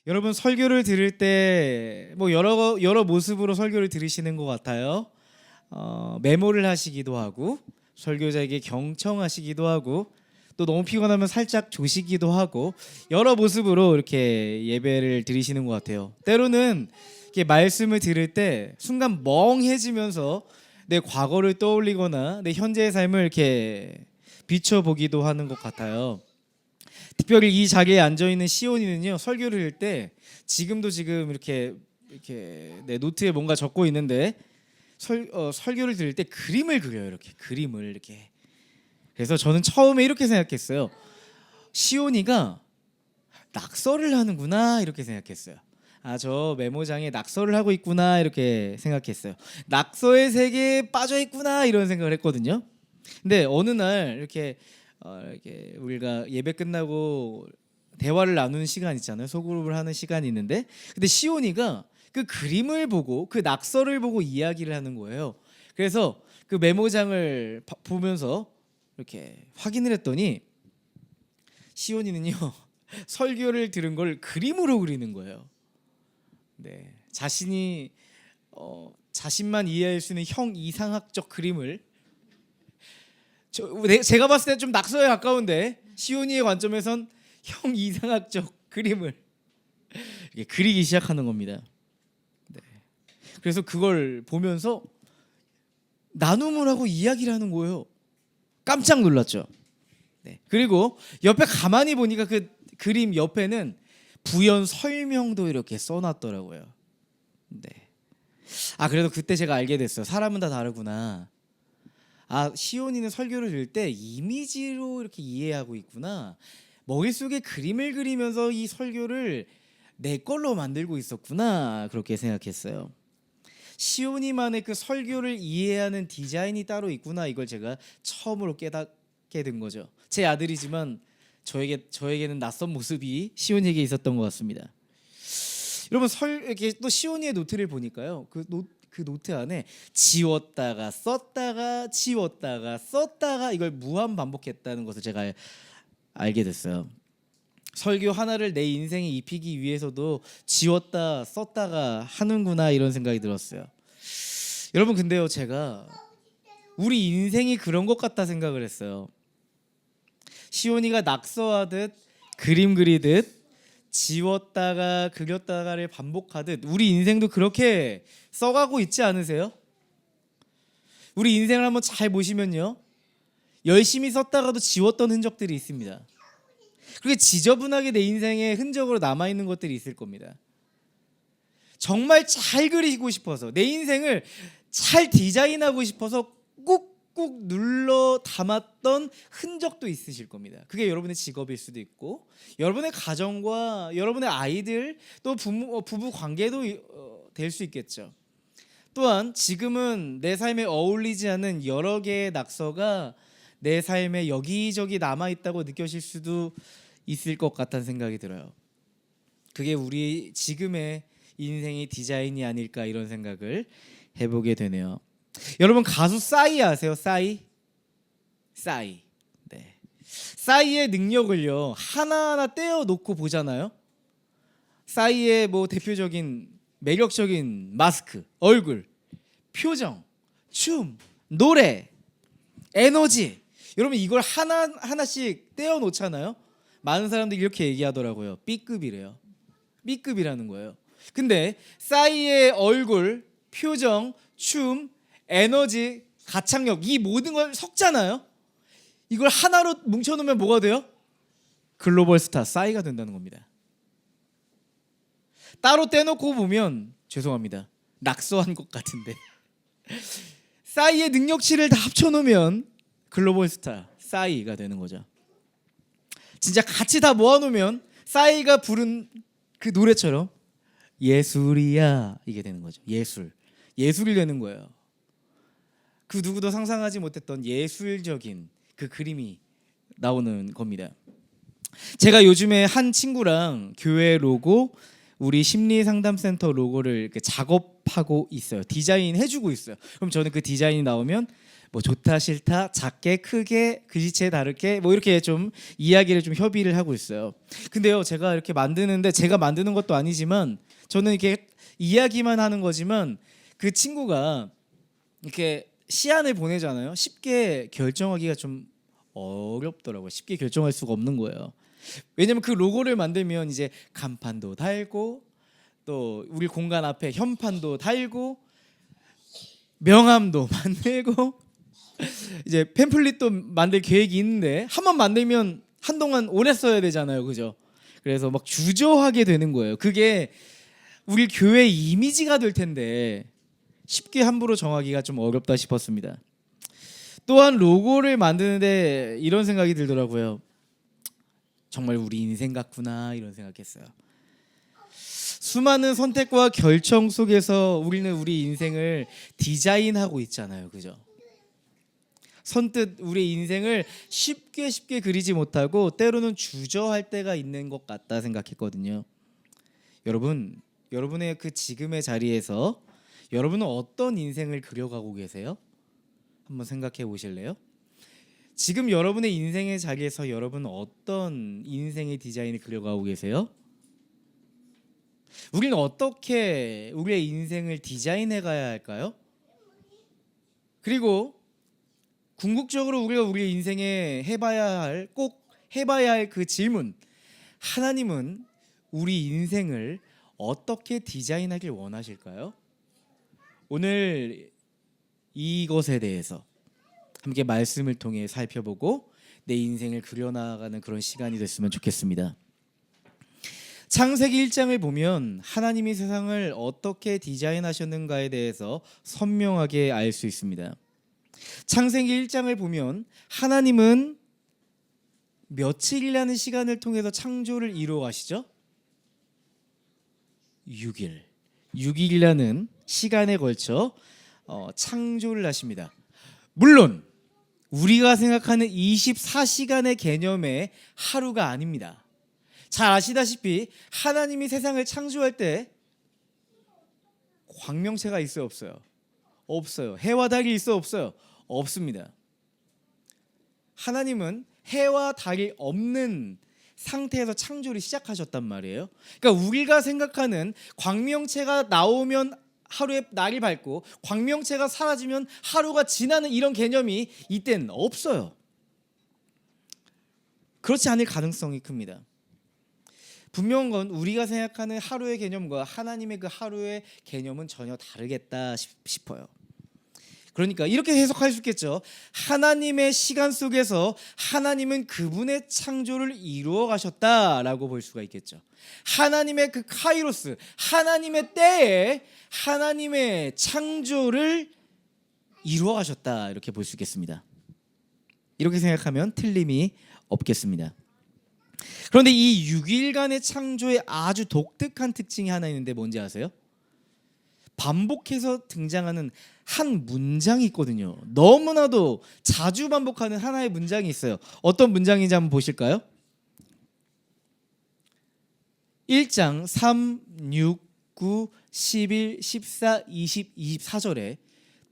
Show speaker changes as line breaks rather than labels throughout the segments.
여러분 설교를 들을 때 뭐 여러 모습으로 설교를 들으시는 것 같아요. 메모를 하시기도 하고 설교자에게 경청하시기도 하고 또 너무 피곤하면 살짝 조시기도 하고 여러 모습으로 이렇게 예배를 드리시는 것 같아요. 때로는 이렇게 말씀을 들을 때 순간 멍해지면서 내 과거를 떠올리거나 내 현재의 삶을 이렇게 비춰보기도 하는 것 같아요. 특별히 이 자리에 앉아 있는 시온이는요, 설교를 할 때 지금 이렇게 내 노트에 뭔가 적고 있는데 설교를 들을 때 그림을 그려요. 이렇게 그림을 이렇게. 그래서 저는 처음에 이렇게 생각했어요. 시온이가 낙서를 하는구나 이렇게 생각했어요. 저 메모장에 낙서를 하고 있구나 이렇게 생각했어요. 낙서의 세계에 빠져 있구나 이런 생각을 했거든요. 근데 어느 날 이렇게 우리가 예배 끝나고 대화를 나누는 시간 있잖아요. 소그룹을 하는 시간이 있는데, 근데 시온이가 그 그림을 보고 그 낙서를 보고 이야기를 하는 거예요. 그래서 그 메모장을 보면서 이렇게 확인을 했더니 시온이는요 설교를 들은 걸 그림으로 그리는 거예요. 네, 자신만 이해할 수 있는 형 이상학적 그림을 제가 봤을 때 좀 낙서에 가까운데 시온이의 관점에선 형 이상학적 그림을 그리기 시작하는 겁니다. 네. 그래서 그걸 보면서 나눔을 하고 이야기를 하는 거예요. 깜짝 놀랐죠. 네. 그리고 옆에 가만히 보니까 그 그림 옆에는 부연 설명도 이렇게 써놨더라고요. 네. 그래도 그때 제가 알게 됐어요. 사람은 다 다르구나. 시온이는 설교를 들을 때 이미지로 이렇게 이해하고 있구나. 머릿속에 그림을 그리면서 이 설교를 내 걸로 만들고 있었구나. 그렇게 생각했어요. 시온이만의 그 설교를 이해하는 디자인이 따로 있구나. 이걸 제가 처음으로 깨닫게 된 거죠. 제 아들이지만 저에게는 낯선 모습이 시온이에게 있었던 것 같습니다. 여러분 이렇게 또 시온이의 노트를 보니까요. 그 노트 안에 지웠다가 썼다가 지웠다가 썼다가 이걸 무한 반복했다는 것을 제가 알게 됐어요. 설교 하나를 내 인생에 입히기 위해서도 지웠다 썼다가 하는구나 이런 생각이 들었어요. 여러분 근데요, 제가 우리 인생이 그런 것 같다 생각을 했어요. 시온이가 낙서하듯 그림 그리듯 지웠다가 그렸다가를 반복하듯 우리 인생도 그렇게 써가고 있지 않으세요? 우리 인생을 한번 잘 보시면요, 열심히 썼다가도 지웠던 흔적들이 있습니다. 그렇게 지저분하게 내 인생에 흔적으로 남아있는 것들이 있을 겁니다. 정말 잘 그리고 싶어서 내 인생을 잘 디자인하고 싶어서 꾹꾹 눌러 담았던 흔적도 있으실 겁니다. 그게 여러분의 직업일 수도 있고 여러분의 가정과 여러분의 아이들 또 부부 관계도 될 수 있겠죠. 또한 지금은 내 삶에 어울리지 않는 여러 개의 낙서가 내 삶에 여기저기 남아있다고 느껴질 수도 있을 것 같다는 생각이 들어요. 그게 우리 지금의 인생의 디자인이 아닐까 이런 생각을 해보게 되네요. 여러분 가수 싸이 아세요? 싸이. 네. 싸이의 능력을요 하나하나 떼어 놓고 보잖아요. 싸이의 뭐 대표적인 매력적인 마스크, 얼굴, 표정, 춤, 노래, 에너지. 여러분 이걸 하나씩 떼어 놓잖아요. 많은 사람들이 이렇게 얘기하더라고요. B급이래요. B급이라는 거예요. 근데 싸이의 얼굴, 표정, 춤, 에너지, 가창력 이 모든 걸 섞잖아요. 이걸 하나로 뭉쳐놓으면 뭐가 돼요? 글로벌 스타 싸이가 된다는 겁니다. 따로 떼놓고 보면 죄송합니다, 낙서한 것 같은데 싸이의 능력치를 다 합쳐놓으면 글로벌 스타 싸이가 되는 거죠. 진짜 같이 다 모아놓으면 싸이가 부른 그 노래처럼 예술이야 이게 되는 거죠. 예술이 되는 거예요. 그 누구도 상상하지 못했던 예술적인 그 그림이 나오는 겁니다. 제가 요즘에 한 친구랑 교회 로고, 우리 심리상담센터 로고를 이렇게 작업하고 있어요. 디자인 해주고 있어요. 그럼 저는 그 디자인이 나오면 뭐 좋다 싫다 작게 크게 글씨체 다르게 뭐 이렇게 좀 이야기를 좀 협의를 하고 있어요. 근데요 제가 이렇게 만드는데 제가 만드는 것도 아니지만 저는 이렇게 이야기만 하는 거지만 그 친구가 이렇게 시안을 보내잖아요. 쉽게 결정하기가 좀 어렵더라고요. 쉽게 결정할 수가 없는 거예요. 왜냐면 그 로고를 만들면 이제 간판도 달고 또 우리 공간 앞에 현판도 달고 명함도 만들고 이제 팸플릿도 만들 계획이 있는데 한 번 만들면 한동안 오래 써야 되잖아요, 그죠? 그래서 막 주저하게 되는 거예요. 그게 우리 교회 이미지가 될 텐데 쉽게 함부로 정하기가 좀 어렵다 싶었습니다. 또한 로고를 만드는데 이런 생각이 들더라고요. 정말 우리 인생 같구나 이런 생각했어요. 수많은 선택과 결정 속에서 우리는 우리 인생을 디자인하고 있잖아요, 그죠? 선뜻 우리 인생을 쉽게 그리지 못하고 때로는 주저할 때가 있는 것 같다 생각했거든요. 여러분, 여러분의 그 지금의 자리에서 여러분은 어떤 인생을 그려가고 계세요? 한번 생각해 보실래요? 지금 여러분의 인생의 자리에서 여러분은 어떤 인생의 디자인을 그려가고 계세요? 우리는 어떻게 우리의 인생을 디자인해 가야 할까요? 그리고 궁극적으로 우리가 우리 인생에 꼭 해봐야 할 그 질문, 하나님은 우리 인생을 어떻게 디자인하길 원하실까요? 오늘 이것에 대해서 함께 말씀을 통해 살펴보고 내 인생을 그려나가는 그런 시간이 됐으면 좋겠습니다. 창세기 1장을 보면 하나님이 세상을 어떻게 디자인하셨는가에 대해서 선명하게 알 수 있습니다. 창세기 1장을 보면 하나님은 며칠이라는 시간을 통해서 창조를 이루어 가시죠? 6일. 6일이라는 시간에 걸쳐 창조를 하십니다. 물론 우리가 생각하는 24시간의 개념의 하루가 아닙니다. 잘 아시다시피 하나님이 세상을 창조할 때 광명체가 있어요, 없어요? 없어요. 해와 달이 있어요, 없어요? 없습니다. 하나님은 해와 달이 없는 상태에서 창조를 시작하셨단 말이에요. 그러니까 우리가 생각하는 광명체가 나오면 하루에 날이 밝고 광명체가 사라지면 하루가 지나는 이런 개념이 이때는 없어요. 그렇지 않을 가능성이 큽니다. 분명한 건 우리가 생각하는 하루의 개념과 하나님의 그 하루의 개념은 전혀 다르겠다 싶어요. 그러니까 이렇게 해석할 수 있겠죠. 하나님의 시간 속에서 하나님은 그분의 창조를 이루어 가셨다라고 볼 수가 있겠죠. 하나님의 그 카이로스, 하나님의 때에 하나님의 창조를 이루어 가셨다 이렇게 볼 수 있겠습니다. 이렇게 생각하면 틀림이 없겠습니다. 그런데 이 6일간의 창조의 아주 독특한 특징이 하나 있는데 뭔지 아세요? 반복해서 등장하는 한 문장이 있거든요. 너무나도 자주 반복하는 하나의 문장이 있어요. 어떤 문장인지 한번 보실까요? 1장 3, 6, 9, 11, 14, 20, 24절에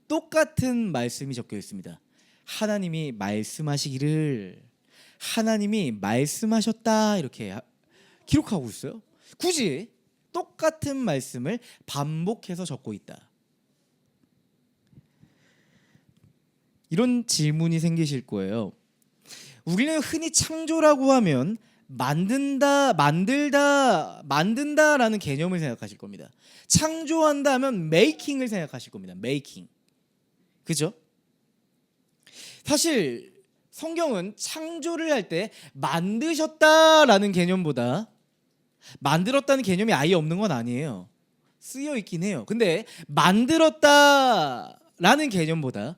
똑같은 말씀이 적혀 있습니다. 하나님이 말씀하시기를, 하나님이 말씀하셨다 이렇게 기록하고 있어요. 굳이 똑같은 말씀을 반복해서 적고 있다. 이런 질문이 생기실 거예요. 우리는 흔히 창조라고 하면 만든다라는 개념을 생각하실 겁니다. 창조한다 하면 메이킹을 생각하실 겁니다. 메이킹. 그죠? 사실 성경은 창조를 할 때 만드셨다라는 개념보다 만들었다는 개념이 아예 없는 건 아니에요. 쓰여 있긴 해요. 근데 만들었다라는 개념보다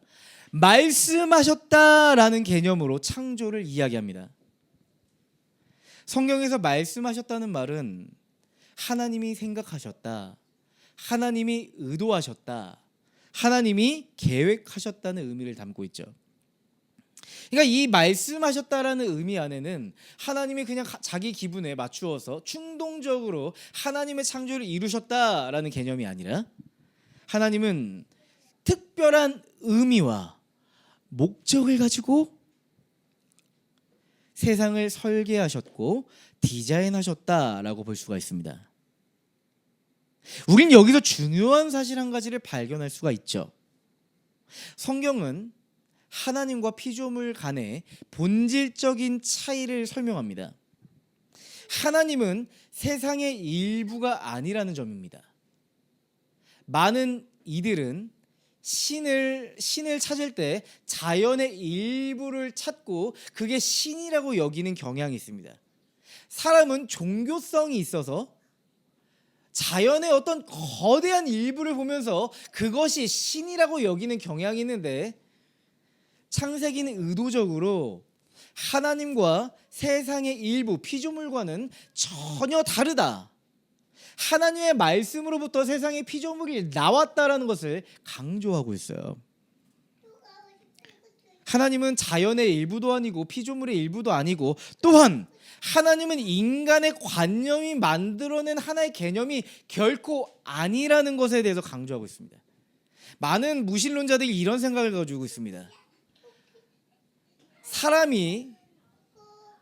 말씀하셨다라는 개념으로 창조를 이야기합니다. 성경에서 말씀하셨다는 말은 하나님이 생각하셨다, 하나님이 의도하셨다, 하나님이 계획하셨다는 의미를 담고 있죠. 그러니까 이 말씀하셨다라는 의미 안에는 하나님이 그냥 자기 기분에 맞추어서 충동적으로 하나님의 창조를 이루셨다라는 개념이 아니라 하나님은 특별한 의미와 목적을 가지고 세상을 설계하셨고 디자인하셨다라고 볼 수가 있습니다. 우린 여기서 중요한 사실 한 가지를 발견할 수가 있죠. 성경은 하나님과 피조물 간의 본질적인 차이를 설명합니다. 하나님은 세상의 일부가 아니라는 점입니다. 많은 이들은 신을 찾을 때 자연의 일부를 찾고 그게 신이라고 여기는 경향이 있습니다. 사람은 종교성이 있어서 자연의 어떤 거대한 일부를 보면서 그것이 신이라고 여기는 경향이 있는데, 창세기는 의도적으로 하나님과 세상의 일부 피조물과는 전혀 다르다, 하나님의 말씀으로부터 세상의 피조물이 나왔다라는 것을 강조하고 있어요. 하나님은 자연의 일부도 아니고 피조물의 일부도 아니고, 또한 하나님은 인간의 관념이 만들어낸 하나의 개념이 결코 아니라는 것에 대해서 강조하고 있습니다. 많은 무신론자들이 이런 생각을 가지고 있습니다. 사람이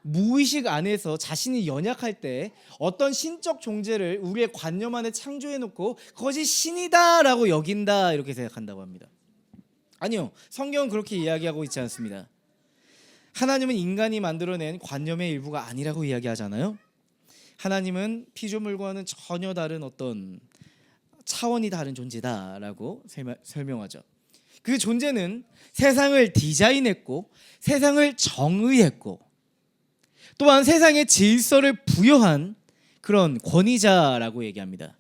무의식 안에서 자신이 연약할 때 어떤 신적 존재를 우리의 관념 안에 창조해놓고 그것이 신이다라고 여긴다, 이렇게 생각한다고 합니다. 아니요, 성경은 그렇게 이야기하고 있지 않습니다. 하나님은 인간이 만들어낸 관념의 일부가 아니라고 이야기하잖아요. 하나님은 피조물과는 전혀 다른 어떤 차원이 다른 존재다라고 설명하죠. 그 존재는 세상을 디자인했고 세상을 정의했고 또한 세상에 질서를 부여한 그런 권위자라고 얘기합니다.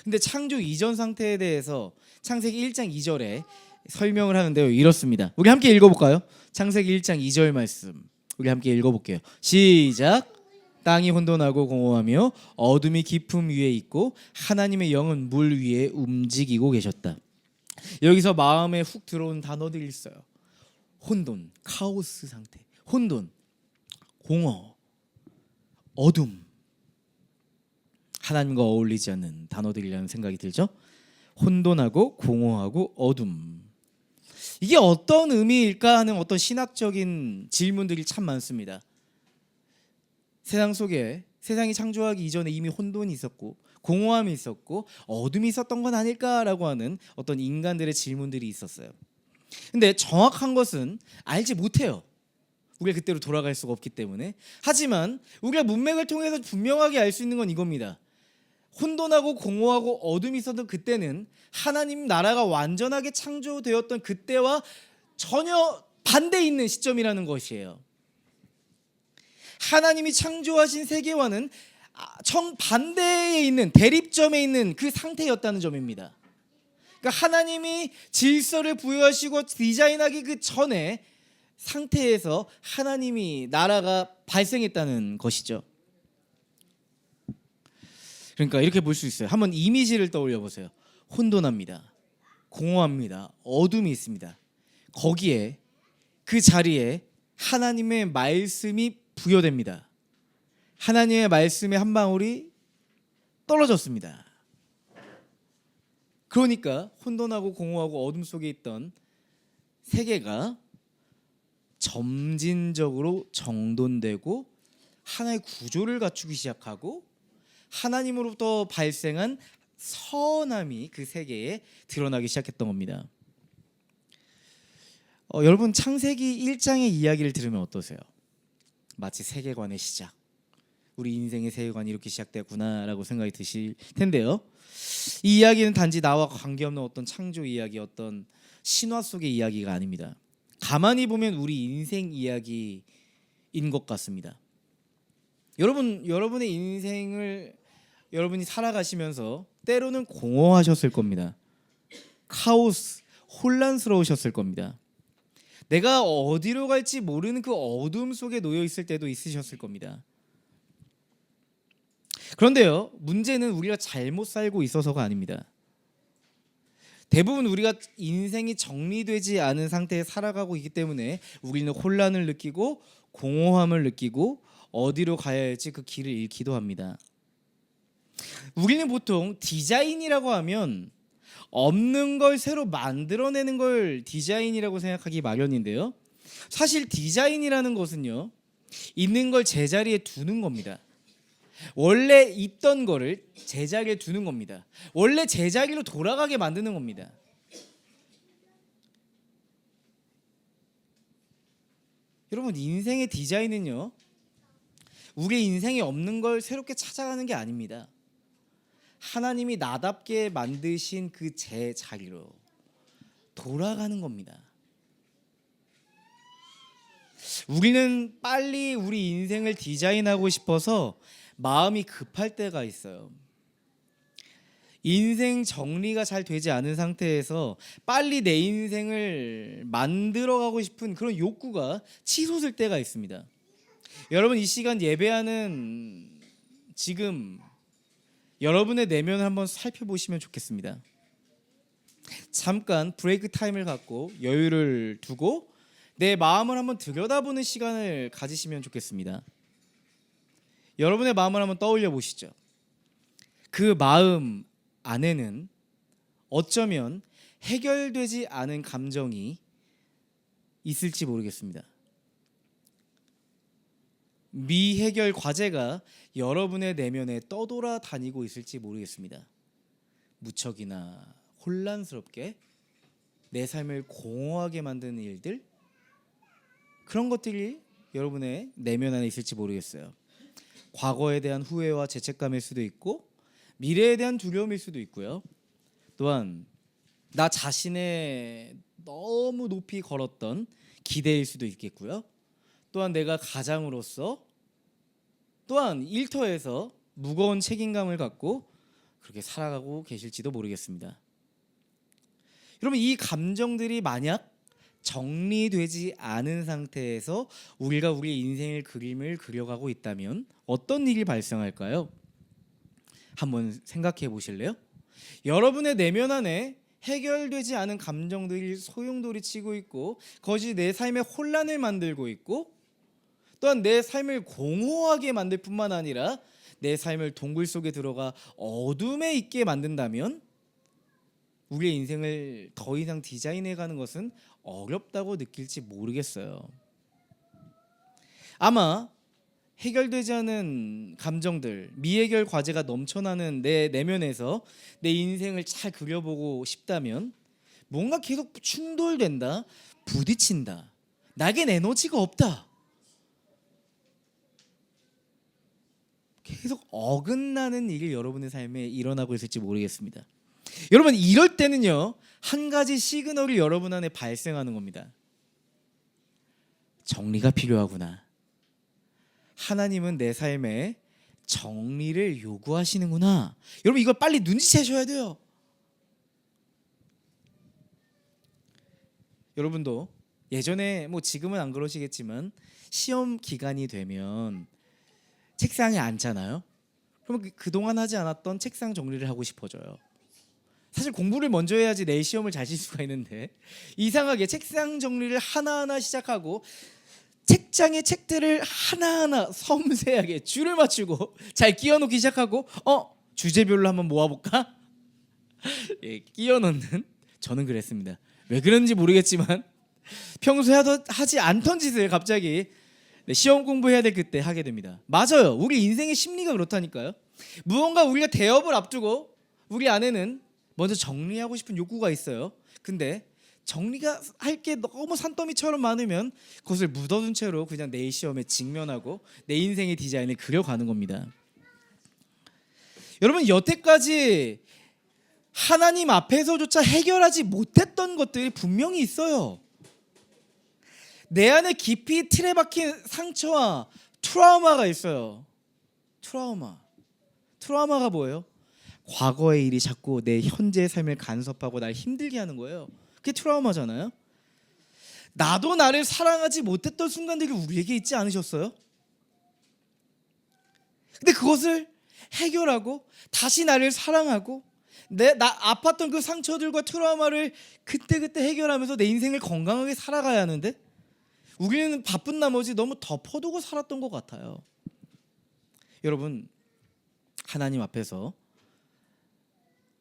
근데 창조 이전 상태에 대해서 창세기 1장 2절에 설명을 하는데요, 이렇습니다. 우리 함께 읽어볼까요? 창세기 1장 2절 말씀 우리 함께 읽어볼게요. 시작. 땅이 혼돈하고 공허하며 어둠이 깊음 위에 있고 하나님의 영은 물 위에 움직이고 계셨다. 여기서 마음에 훅 들어온 단어들이 있어요. 혼돈, 카오스 상태, 혼돈, 공허, 어둠. 하나님과 어울리지 않는 단어들이라는 생각이 들죠. 혼돈하고 공허하고 어둠. 이게 어떤 의미일까 하는 어떤 신학적인 질문들이 참 많습니다. 세상 속에, 세상이 창조하기 이전에 이미 혼돈이 있었고 공허함이 있었고 어둠이 있었던 건 아닐까라고 하는 어떤 인간들의 질문들이 있었어요. 근데 정확한 것은 알지 못해요. 우리가 그때로 돌아갈 수가 없기 때문에. 하지만 우리가 문맥을 통해서 분명하게 알 수 있는 건 이겁니다. 혼돈하고 공허하고 어둠이 있었던 그때는 하나님 나라가 완전하게 창조되었던 그때와 전혀 반대에 있는 시점이라는 것이에요. 하나님이 창조하신 세계와는 정반대에 있는, 대립점에 있는 그 상태였다는 점입니다. 그러니까 하나님이 질서를 부여하시고 디자인하기 그 전에 상태에서 하나님이 나라가 발생했다는 것이죠. 그러니까 이렇게 볼 수 있어요. 한번 이미지를 떠올려 보세요. 혼돈합니다. 공허합니다. 어둠이 있습니다. 거기에, 그 자리에 하나님의 말씀이 부여됩니다. 하나님의 말씀의 한 방울이 떨어졌습니다. 그러니까 혼돈하고 공허하고 어둠 속에 있던 세계가 점진적으로 정돈되고 하나의 구조를 갖추기 시작하고 하나님으로부터 발생한 선함이 그 세계에 드러나기 시작했던 겁니다. 여러분, 창세기 1장의 이야기를 들으면 어떠세요? 마치 세계관의 시작, 우리 인생의 세계관이 이렇게 시작됐구나라고 생각이 드실 텐데요. 이 이야기는 단지 나와 관계없는 어떤 창조 이야기, 어떤 신화 속의 이야기가 아닙니다. 가만히 보면 우리 인생 이야기인 것 같습니다. 여러분의 인생을 여러분이 살아가시면서 때로는 공허하셨을 겁니다. 카오스, 혼란스러우셨을 겁니다. 내가 어디로 갈지 모르는 그 어둠 속에 놓여 있을 때도 있으셨을 겁니다. 그런데요, 문제는 우리가 잘못 살고 있어서가 아닙니다. 대부분 우리가 인생이 정리되지 않은 상태에 살아가고 있기 때문에 우리는 혼란을 느끼고 공허함을 느끼고 어디로 가야 할지 그 길을 잃기도 합니다. 우리는 보통 디자인이라고 하면 없는 걸 새로 만들어내는 걸 디자인이라고 생각하기 마련인데요. 사실 디자인이라는 것은요, 있는 걸 제자리에 두는 겁니다. 원래 있던 거를 제자리에 두는 겁니다. 원래 제자리로 돌아가게 만드는 겁니다. 여러분, 인생의 디자인은요, 우리 인생에 없는 걸 새롭게 찾아가는 게 아닙니다. 하나님이 나답게 만드신 그 제자리로 돌아가는 겁니다. 우리는 빨리 우리 인생을 디자인하고 싶어서 마음이 급할 때가 있어요. 인생 정리가 잘 되지 않은 상태에서 빨리 내 인생을 만들어가고 싶은 그런 욕구가 치솟을 때가 있습니다. 여러분, 이 시간 예배하는 지금 여러분의 내면을 한번 살펴보시면 좋겠습니다. 잠깐 브레이크 타임을 갖고 여유를 두고 내 마음을 한번 들여다보는 시간을 가지시면 좋겠습니다. 여러분의 마음을 한번 떠올려 보시죠. 그 마음 안에는 어쩌면 해결되지 않은 감정이 있을지 모르겠습니다. 미해결 과제가 여러분의 내면에 떠돌아다니고 있을지 모르겠습니다. 무척이나 혼란스럽게 내 삶을 공허하게 만드는 일들, 그런 것들이 여러분의 내면 안에 있을지 모르겠어요. 과거에 대한 후회와 죄책감일 수도 있고 미래에 대한 두려움일 수도 있고요. 또한 나 자신의 너무 높이 걸었던 기대일 수도 있겠고요. 또한 내가 가장으로서 또한 일터에서 무거운 책임감을 갖고 그렇게 살아가고 계실지도 모르겠습니다. 여러분, 이 감정들이 만약 정리되지 않은 상태에서 우리가 우리 인생의 그림을 그려가고 있다면 어떤 일이 발생할까요? 한번 생각해 보실래요? 여러분의 내면 안에 해결되지 않은 감정들이 소용돌이 치고 있고 그것이 내 삶에 혼란을 만들고 있고 또한 내 삶을 공허하게 만들 뿐만 아니라 내 삶을 동굴 속에 들어가 어둠에 있게 만든다면 우리의 인생을 더 이상 디자인해가는 것은 어렵다고 느낄지 모르겠어요. 아마 해결되지 않은 감정들, 미해결 과제가 넘쳐나는 내 내면에서 내 인생을 잘 그려보고 싶다면 뭔가 계속 충돌된다, 부딪힌다, 나에겐 에너지가 없다, 계속 어긋나는 일이 여러분의 삶에 일어나고 있을지 모르겠습니다. 여러분, 이럴 때는요, 한 가지 시그널이 여러분 안에 발생하는 겁니다. 정리가 필요하구나. 하나님은 내 삶에 정리를 요구하시는구나. 여러분, 이걸 빨리 눈치채셔야 돼요. 여러분도 예전에 지금은 안 그러시겠지만 시험 기간이 되면 책상에 앉잖아요. 그러면 그동안 하지 않았던 책상 정리를 하고 싶어져요. 사실 공부를 먼저 해야지 내일 시험을 잘 칠 수가 있는데 이상하게 책상 정리를 하나하나 시작하고 책장에 책들을 하나하나 섬세하게 줄을 맞추고 잘 끼워놓기 시작하고 주제별로 한번 모아볼까? 예, 끼워놓는, 저는 그랬습니다. 왜 그런지 모르겠지만 평소에 하지 않던 짓을 갑자기 시험 공부해야 될 그때 하게 됩니다. 맞아요. 우리 인생의 심리가 그렇다니까요. 무언가 우리가 대업을 앞두고 우리 안에는 먼저 정리하고 싶은 욕구가 있어요. 근데 정리가 할 게 너무 산더미처럼 많으면 그것을 묻어둔 채로 그냥 내일 시험에 직면하고 내 인생의 디자인을 그려가는 겁니다. 여러분, 여태까지 하나님 앞에서조차 해결하지 못했던 것들이 분명히 있어요. 내 안에 깊이 틀에 박힌 상처와 트라우마가 있어요. 트라우마가 뭐예요? 과거의 일이 자꾸 내 현재의 삶을 간섭하고 날 힘들게 하는 거예요. 그게 트라우마잖아요. 나도 나를 사랑하지 못했던 순간들이 우리에게 있지 않으셨어요? 근데 그것을 해결하고 다시 나를 사랑하고 나 아팠던 그 상처들과 트라우마를 그때그때 해결하면서 내 인생을 건강하게 살아가야 하는데 우리는 바쁜 나머지 너무 덮어두고 살았던 것 같아요. 여러분, 하나님 앞에서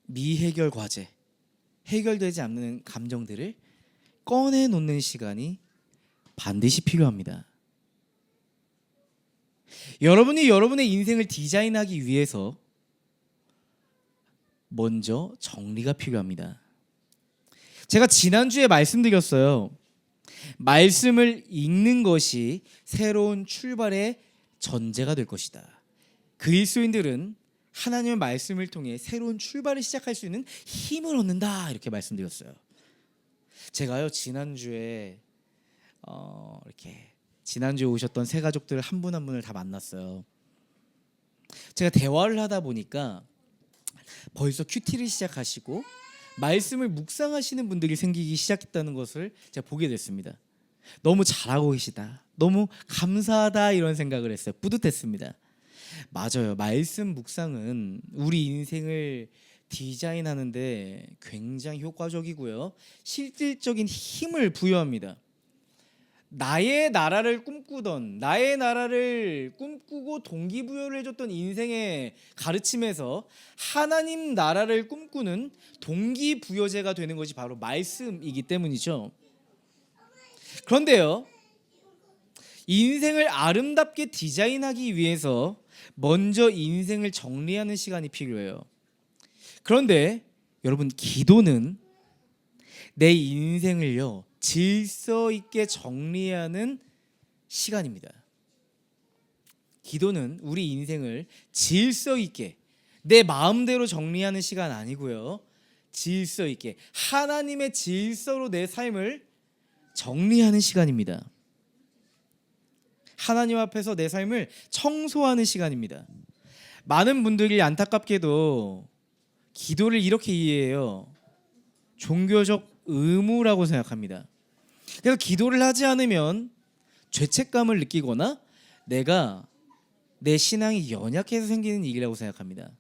미해결 과제, 해결되지 않는 감정들을 꺼내놓는 시간이 반드시 필요합니다. 여러분이 여러분의 인생을 디자인하기 위해서 먼저 정리가 필요합니다. 제가 지난주에 말씀드렸어요. 말씀을 읽는 것이 새로운 출발의 전제가 될 것이다. 그리스도인들은 하나님의 말씀을 통해 새로운 출발을 시작할 수 있는 힘을 얻는다, 이렇게 말씀드렸어요. 제가요 지난주에 지난주에 오셨던 새 가족들 한 분 한 분을 다 만났어요. 제가 대화를 하다 보니까 벌써 큐티를 시작하시고 말씀을 묵상하시는 분들이 생기기 시작했다는 것을 제가 보게 됐습니다. 너무 잘하고 계시다, 너무 감사하다, 이런 생각을 했어요. 뿌듯했습니다. 맞아요. 말씀 묵상은 우리 인생을 디자인하는데 굉장히 효과적이고요, 실질적인 힘을 부여합니다. 나의 나라를 꿈꾸고 동기부여를 해줬던 인생의 가르침에서 하나님 나라를 꿈꾸는 동기부여제가 되는 것이 바로 말씀이기 때문이죠. 그런데요, 인생을 아름답게 디자인하기 위해서 먼저 인생을 정리하는 시간이 필요해요. 그런데 여러분, 기도는 내 인생을요 질서 있게 정리하는 시간입니다. 기도는 우리 인생을 질서 있게 내 마음대로 정리하는 시간 아니고요, 질서 있게 하나님의 질서로 내 삶을 정리하는 시간입니다. 하나님 앞에서 내 삶을 청소하는 시간입니다. 많은 분들이 안타깝게도 기도를 이렇게 이해해요. 종교적 의무라고 생각합니다. 그래서 기도를 하지 않으면 죄책감을 느끼거나 내가 내 신앙이 연약해서 생기는 일이라고 생각합니다.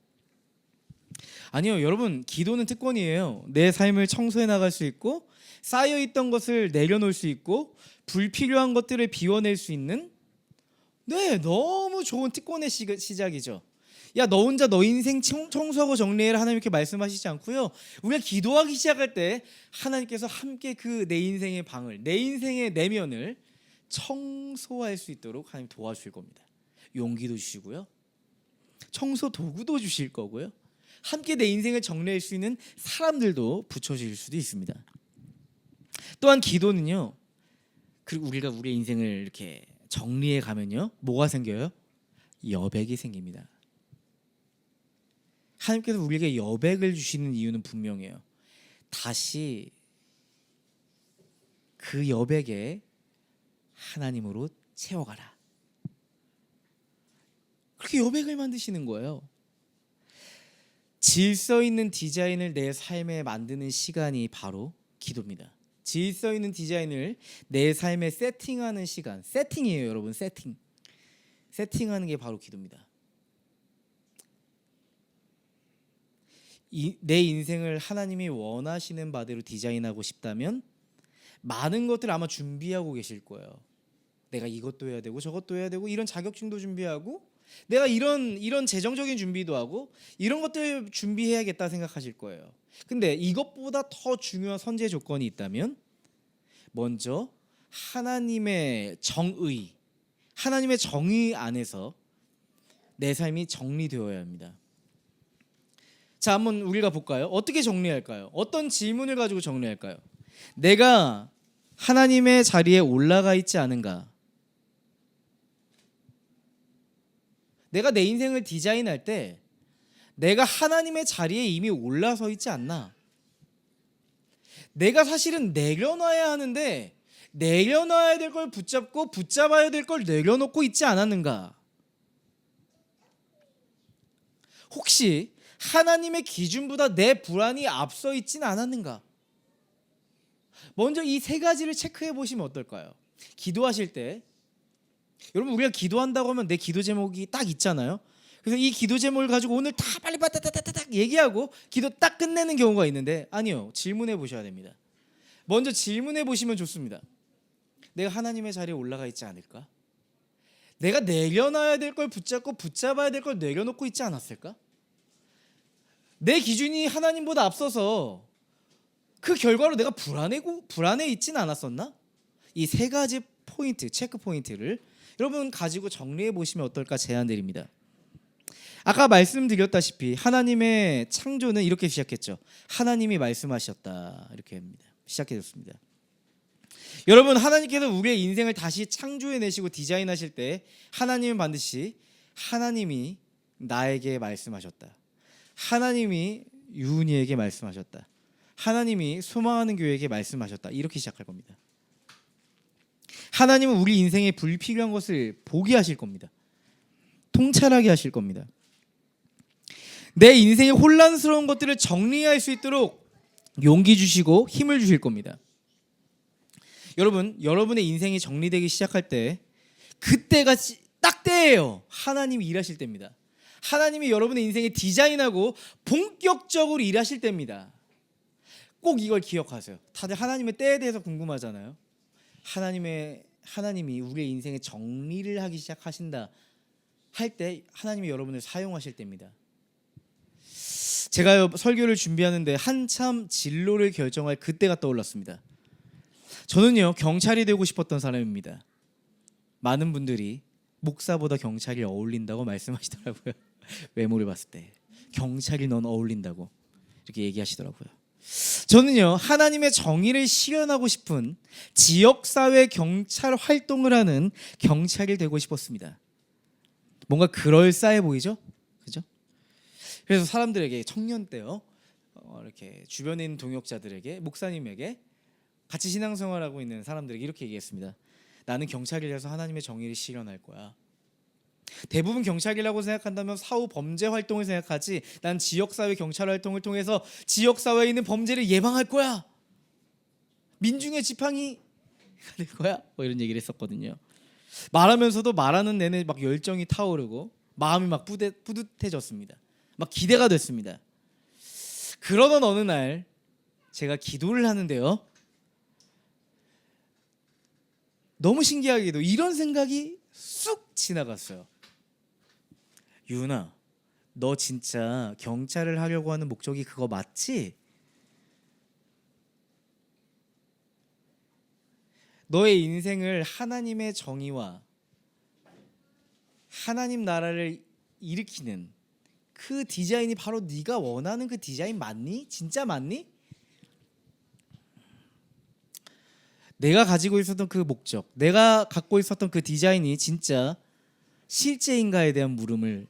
아니요, 여러분, 기도는 특권이에요. 내 삶을 청소해 나갈 수 있고 쌓여있던 것을 내려놓을 수 있고 불필요한 것들을 비워낼 수 있는 너무 좋은 특권의 시작이죠. 야, 너 혼자 너 인생 청소하고 정리해라, 하나님 이렇게 말씀하시지 않고요, 우리가 기도하기 시작할 때 하나님께서 함께 그 내 인생의 방을, 내 인생의 내면을 청소할 수 있도록 하나님 도와주실 겁니다. 용기도 주시고요, 청소 도구도 주실 거고요, 함께 내 인생을 정리할 수 있는 사람들도 붙여주실 수도 있습니다. 또한 기도는요, 그리고 우리가 우리의 인생을 이렇게 정리해 가면요, 뭐가 생겨요? 여백이 생깁니다. 하나님께서 우리에게 여백을 주시는 이유는 분명해요. 다시 그 여백에 하나님으로 채워가라, 그렇게 여백을 만드시는 거예요. 질서 있는 디자인을 내 삶에 만드는 시간이 바로 기도입니다. 질서 있는 디자인을 내 삶에 세팅하는 시간, 세팅이에요 여러분. 세팅하는 게 바로 기도입니다. 내 인생을 하나님이 원하시는 바대로 디자인하고 싶다면 많은 것들을 아마 준비하고 계실 거예요. 내가 이것도 해야 되고 저것도 해야 되고 이런 자격증도 준비하고 내가 이런 재정적인 준비도 하고 이런 것들 준비해야겠다 생각하실 거예요. 근데 이것보다 더 중요한 선제 조건이 있다면 먼저 하나님의 정의 안에서 내 삶이 정리되어야 합니다. 자, 한번 우리가 볼까요? 어떻게 정리할까요? 어떤 질문을 가지고 정리할까요? 내가 하나님의 자리에 올라가 있지 않은가? 내가 내 인생을 디자인할 때 내가 하나님의 자리에 이미 올라서 있지 않나? 내가 사실은 내려놔야 하는데 내려놔야 될 걸 붙잡고 붙잡아야 될 걸 내려놓고 있지 않았는가? 혹시 하나님의 기준보다 내 불안이 앞서 있진 않았는가? 먼저 이 세 가지를 체크해 보시면 어떨까요? 기도하실 때 여러분, 우리가 기도한다고 하면 내 기도 제목이 딱 있잖아요. 그래서 이 기도 제목을 가지고 오늘 다 빨리 따따따따 얘기하고 기도 딱 끝내는 경우가 있는데, 아니요, 질문해 보셔야 됩니다. 먼저 질문해 보시면 좋습니다. 내가 하나님의 자리에 올라가 있지 않을까? 내가 내려놔야 될 걸 붙잡고 붙잡아야 될 걸 내려놓고 있지 않았을까? 내 기준이 하나님보다 앞서서 그 결과로 내가 불안해 있진 않았었나? 이 세 가지 포인트, 체크 포인트를 여러분 가지고 정리해 보시면 어떨까 제안드립니다. 아까 말씀드렸다시피 하나님의 창조는 이렇게 시작했죠. 하나님이 말씀하셨다. 이렇게 합니다. 시작해졌습니다. 여러분, 하나님께서 우리의 인생을 다시 창조해내시고 디자인하실 때 하나님은 반드시 하나님이 나에게 말씀하셨다. 하나님이 유은이에게 말씀하셨다. 하나님이 소망하는 교회에게 말씀하셨다. 이렇게 시작할 겁니다. 하나님은 우리 인생에 불필요한 것을 보게 하실 겁니다. 통찰하게 하실 겁니다. 내 인생의 혼란스러운 것들을 정리할 수 있도록 용기 주시고 힘을 주실 겁니다. 여러분, 여러분의 인생이 정리되기 시작할 때 그때가 딱 때예요. 하나님이 일하실 때입니다. 하나님이 여러분의 인생에 디자인하고 본격적으로 일하실 때입니다. 꼭 이걸 기억하세요. 다들 하나님의 때에 대해서 궁금하잖아요. 하나님이 우리의 인생에 정리를 하기 시작하신다 할 때 하나님이 여러분을 사용하실 때입니다. 제가 설교를 준비하는데 한참 진로를 결정할 그때가 떠올랐습니다. 저는요, 경찰이 되고 싶었던 사람입니다. 많은 분들이 목사보다 경찰이 어울린다고 말씀하시더라고요. 외모를 봤을 때 경찰이 넌 어울린다고 이렇게 얘기하시더라고요. 저는요, 하나님의 정의를 실현하고 싶은 지역사회 경찰 활동을 하는 경찰이 되고 싶었습니다. 뭔가 그럴싸해 보이죠? 그죠? 그래서 사람들에게 청년 때요, 이렇게 주변에 있는 동역자들에게, 목사님에게, 같이 신앙생활하고 있는 사람들에게 이렇게 얘기했습니다. 나는 경찰이라서 하나님의 정의를 실현할 거야. 대부분 경찰이라고 생각한다면 사후 범죄 활동을 생각하지, 난 지역사회 경찰 활동을 통해서 지역사회에 있는 범죄를 예방할 거야. 민중의 지팡이가 될 거야. 뭐 이런 얘기를 했었거든요. 말하면서도 말하는 내내 막 열정이 타오르고 마음이 막 뿌듯해졌습니다. 막 기대가 됐습니다. 그러던 어느 날 제가 기도를 하는데요, 너무 신기하게도 이런 생각이 쑥 지나갔어요. 유은아, 너 진짜 경찰을 하려고 하는 목적이 그거 맞지? 너의 인생을 하나님의 정의와 하나님 나라를 일으키는 그 디자인이 바로 네가 원하는 그 디자인 맞니? 진짜 맞니? 내가 가지고 있었던 그 목적, 내가 갖고 있었던 그 디자인이 진짜 실제인가에 대한 물음을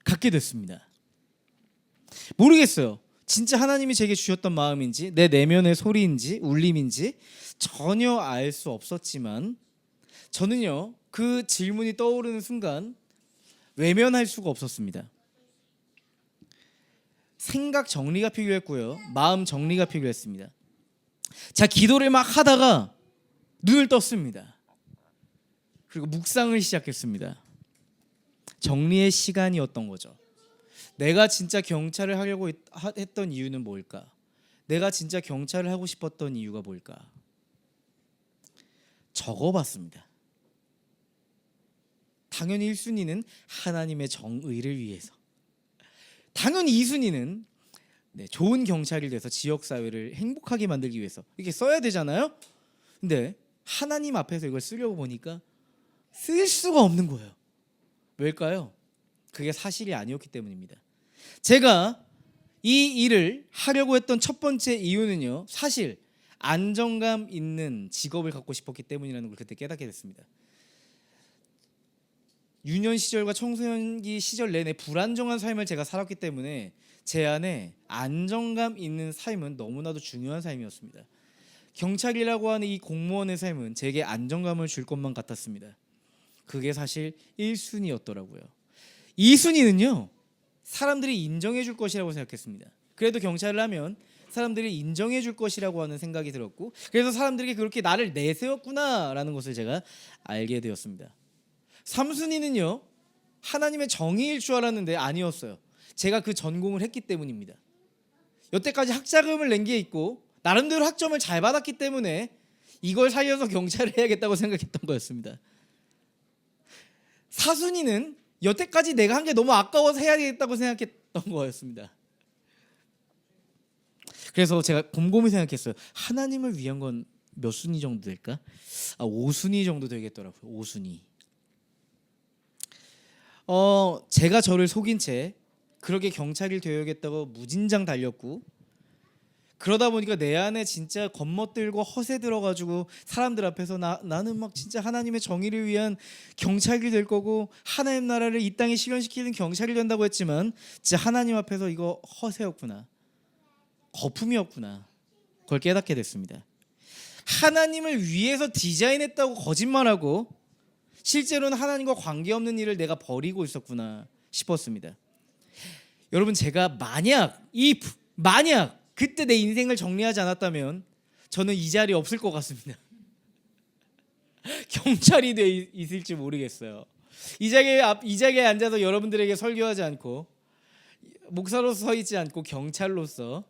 갖게 됐습니다. 모르겠어요. 진짜 하나님이 제게 주셨던 마음인지, 내 내면의 소리인지 울림인지 전혀 알 수 없었지만, 저는요, 그 질문이 떠오르는 순간 외면할 수가 없었습니다. 생각 정리가 필요했고요, 마음 정리가 필요했습니다. 자, 기도를 막 하다가 눈을 떴습니다. 그리고 묵상을 시작했습니다. 정리의 시간이었던 거죠. 내가 진짜 경찰을 하려고 했던 이유는 뭘까? 내가 진짜 경찰을 하고 싶었던 이유가 뭘까? 적어봤습니다. 당연히 1순위는 하나님의 정의를 위해서, 당연히 2순위는 좋은 경찰이 돼서 지역사회를 행복하게 만들기 위해서 이렇게 써야 되잖아요. 근데 하나님 앞에서 이걸 쓰려고 보니까 쓸 수가 없는 거예요. 왜일까요? 그게 사실이 아니었기 때문입니다. 제가 이 일을 하려고 했던 첫 번째 이유는요, 사실 안정감 있는 직업을 갖고 싶었기 때문이라는 걸 그때 깨닫게 됐습니다. 유년 시절과 청소년기 시절 내내 불안정한 삶을 제가 살았기 때문에 제 안에 안정감 있는 삶은 너무나도 중요한 삶이었습니다. 경찰이라고 하는 이 공무원의 삶은 제게 안정감을 줄 것만 같았습니다. 그게 사실 1순위였더라고요. 2순위는요, 사람들이 인정해 줄 것이라고 생각했습니다. 그래도 경찰을 하면 사람들이 인정해 줄 것이라고 하는 생각이 들었고, 그래서 사람들에게 그렇게 나를 내세웠구나라는 것을 제가 알게 되었습니다. 3순위는요, 하나님의 정의일 줄 알았는데 아니었어요. 제가 그 전공을 했기 때문입니다. 여태까지 학자금을 낸 게 있고 나름대로 학점을 잘 받았기 때문에 이걸 살려서 경찰을 해야겠다고 생각했던 거였습니다. 4순위는 여태까지 내가 한 게 너무 아까워서 해야겠다고 생각했던 거였습니다. 그래서 제가 곰곰이 생각했어요. 하나님을 위한 건 몇 순위 정도 될까? 5순위 정도 되겠더라고요. 5순위. 제가 저를 속인 채 그렇게 경찰이 되어야겠다고 무진장 달렸고, 그러다 보니까 내 안에 진짜 겉멋들고 허세 들어가지고 사람들 앞에서 나는 막 진짜 하나님의 정의를 위한 경찰이 될 거고 하나님 나라를 이 땅에 실현시키는 경찰이 된다고 했지만, 진짜 하나님 앞에서 이거 허세였구나, 거품이었구나, 그걸 깨닫게 됐습니다. 하나님을 위해서 디자인했다고 거짓말하고 실제로는 하나님과 관계없는 일을 내가 벌이고 있었구나 싶었습니다. 여러분, 제가 만약 그때 내 인생을 정리하지 않았다면 저는 이 자리에 없을 것 같습니다. 경찰이 돼 있을지 모르겠어요. 이 자리에 앉아서 여러분들에게 설교하지 않고 목사로서 서 있지 않고 경찰로서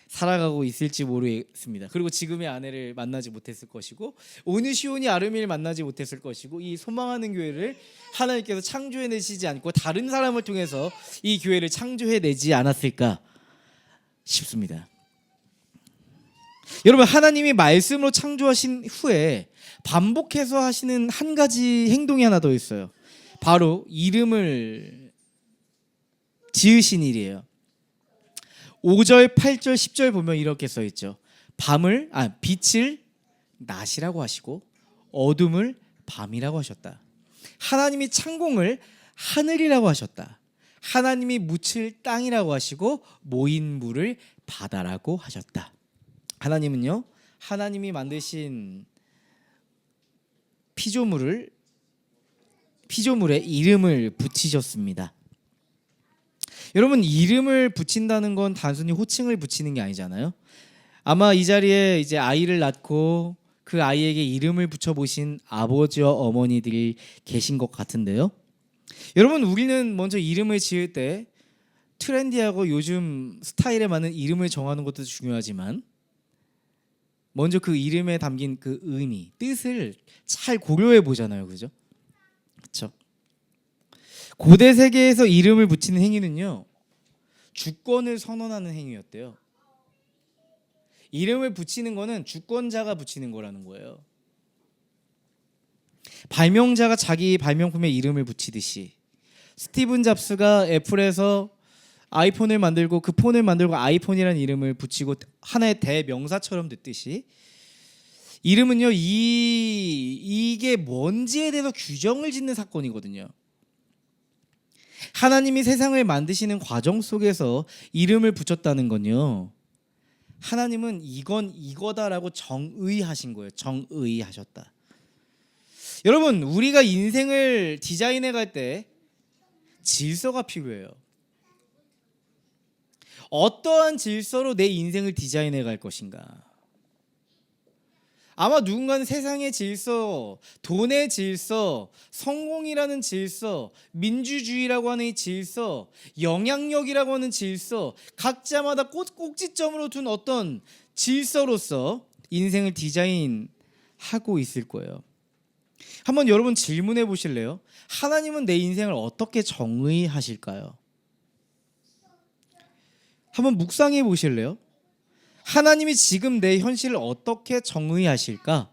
살아가고 있을지 모르겠습니다. 그리고 지금의 아내를 만나지 못했을 것이고, 오늘 시온이 아르미를 만나지 못했을 것이고, 이 소망하는 교회를 하나님께서 창조해내시지 않고 다른 사람을 통해서 이 교회를 창조해내지 않았을까 싶습니다. 여러분, 하나님이 말씀으로 창조하신 후에 반복해서 하시는 한 가지 행동이 하나 더 있어요. 바로 이름을 지으신 일이에요. 5절, 8절, 10절 보면 이렇게 써 있죠. 빛을 낮이라고 하시고 어둠을 밤이라고 하셨다. 하나님이 창공을 하늘이라고 하셨다. 하나님이 묻힐 땅이라고 하시고 모인 물을 바다라고 하셨다. 하나님은요, 하나님이 만드신 피조물에 이름을 붙이셨습니다. 여러분, 이름을 붙인다는 건 단순히 호칭을 붙이는 게 아니잖아요. 아마 이 자리에 이제 아이를 낳고 그 아이에게 이름을 붙여보신 아버지와 어머니들이 계신 것 같은데요. 여러분, 우리는 먼저 이름을 지을 때 트렌디하고 요즘 스타일에 맞는 이름을 정하는 것도 중요하지만, 먼저 그 이름에 담긴 그 의미, 뜻을 잘 고려해 보잖아요. 그죠? 그렇죠? 고대 세계에서 이름을 붙이는 행위는요, 주권을 선언하는 행위였대요. 이름을 붙이는 거는 주권자가 붙이는 거라는 거예요. 발명자가 자기 발명품에 이름을 붙이듯이, 스티븐 잡스가 애플에서 아이폰을 만들고 그 폰을 만들고 아이폰이라는 이름을 붙이고 하나의 대명사처럼 됐듯이, 이름은요, 이게 뭔지에 대해서 규정을 짓는 사건이거든요. 하나님이 세상을 만드시는 과정 속에서 이름을 붙였다는 건요, 하나님은 이건 이거다라고 정의하신 거예요. 정의하셨다. 여러분, 우리가 인생을 디자인해 갈 때 질서가 필요해요. 어떠한 질서로 내 인생을 디자인해 갈 것인가? 아마 누군가는 세상의 질서, 돈의 질서, 성공이라는 질서, 민주주의라고 하는 이 질서, 영향력이라고 하는 질서, 각자마다 꼭지점으로 둔 어떤 질서로서 인생을 디자인하고 있을 거예요. 한번 여러분 질문해 보실래요? 하나님은 내 인생을 어떻게 정의하실까요? 한번 묵상해 보실래요? 하나님이 지금 내 현실을 어떻게 정의하실까?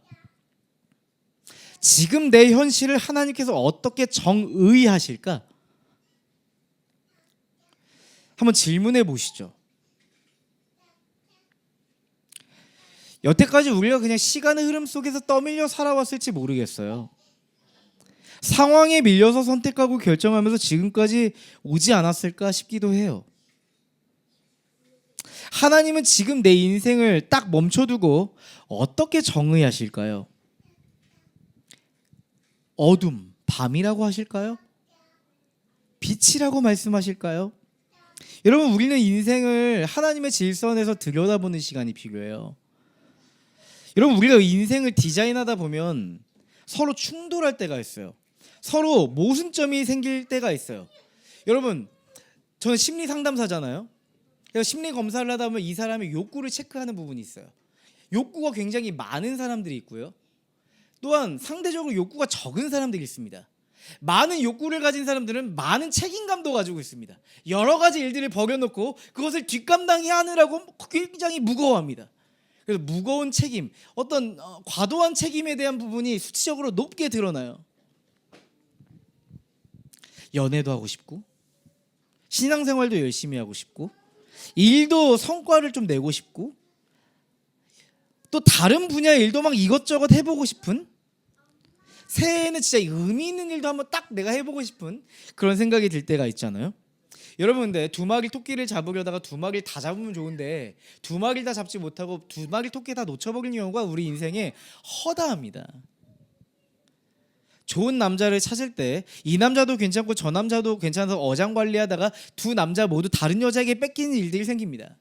지금 내 현실을 하나님께서 어떻게 정의하실까? 한번 질문해 보시죠. 여태까지 우리가 그냥 시간의 흐름 속에서 떠밀려 살아왔을지 모르겠어요. 상황에 밀려서 선택하고 결정하면서 지금까지 오지 않았을까 싶기도 해요. 하나님은 지금 내 인생을 딱 멈춰두고 어떻게 정의하실까요? 어둠, 밤이라고 하실까요? 빛이라고 말씀하실까요? 여러분, 우리는 인생을 하나님의 질서 안에서 들여다보는 시간이 필요해요. 여러분, 우리가 인생을 디자인하다 보면 서로 충돌할 때가 있어요. 서로 모순점이 생길 때가 있어요. 여러분, 저는 심리 상담사잖아요. 그래서 심리 검사를 하다 보면 이 사람의 욕구를 체크하는 부분이 있어요. 욕구가 굉장히 많은 사람들이 있고요, 또한 상대적으로 욕구가 적은 사람들이 있습니다. 많은 욕구를 가진 사람들은 많은 책임감도 가지고 있습니다. 여러 가지 일들을 버려놓고 그것을 뒷감당해야 하느라고 굉장히 무거워합니다. 그래서 무거운 책임, 어떤 과도한 책임에 대한 부분이 수치적으로 높게 드러나요. 연애도 하고 싶고, 신앙생활도 열심히 하고 싶고, 일도 성과를 좀 내고 싶고, 또 다른 분야의 일도 막 이것저것 해보고 싶은, 새해에는 진짜 의미 있는 일도 한번 딱 내가 해보고 싶은 그런 생각이 들 때가 있잖아요. 여러분, 근데 두 마리 토끼를 잡으려다가 두 마리를 다 잡으면 좋은데 두 마리를 다 잡지 못하고 두 마리 토끼 다 놓쳐버리는 경우가 우리 인생에 허다합니다. 좋은 남자를 찾을 때 이 남자도 괜찮고 저 남자도 괜찮아서 어장관리하다가 두 남자 모두 다른 여자에게 뺏기는 일들이 생깁니다.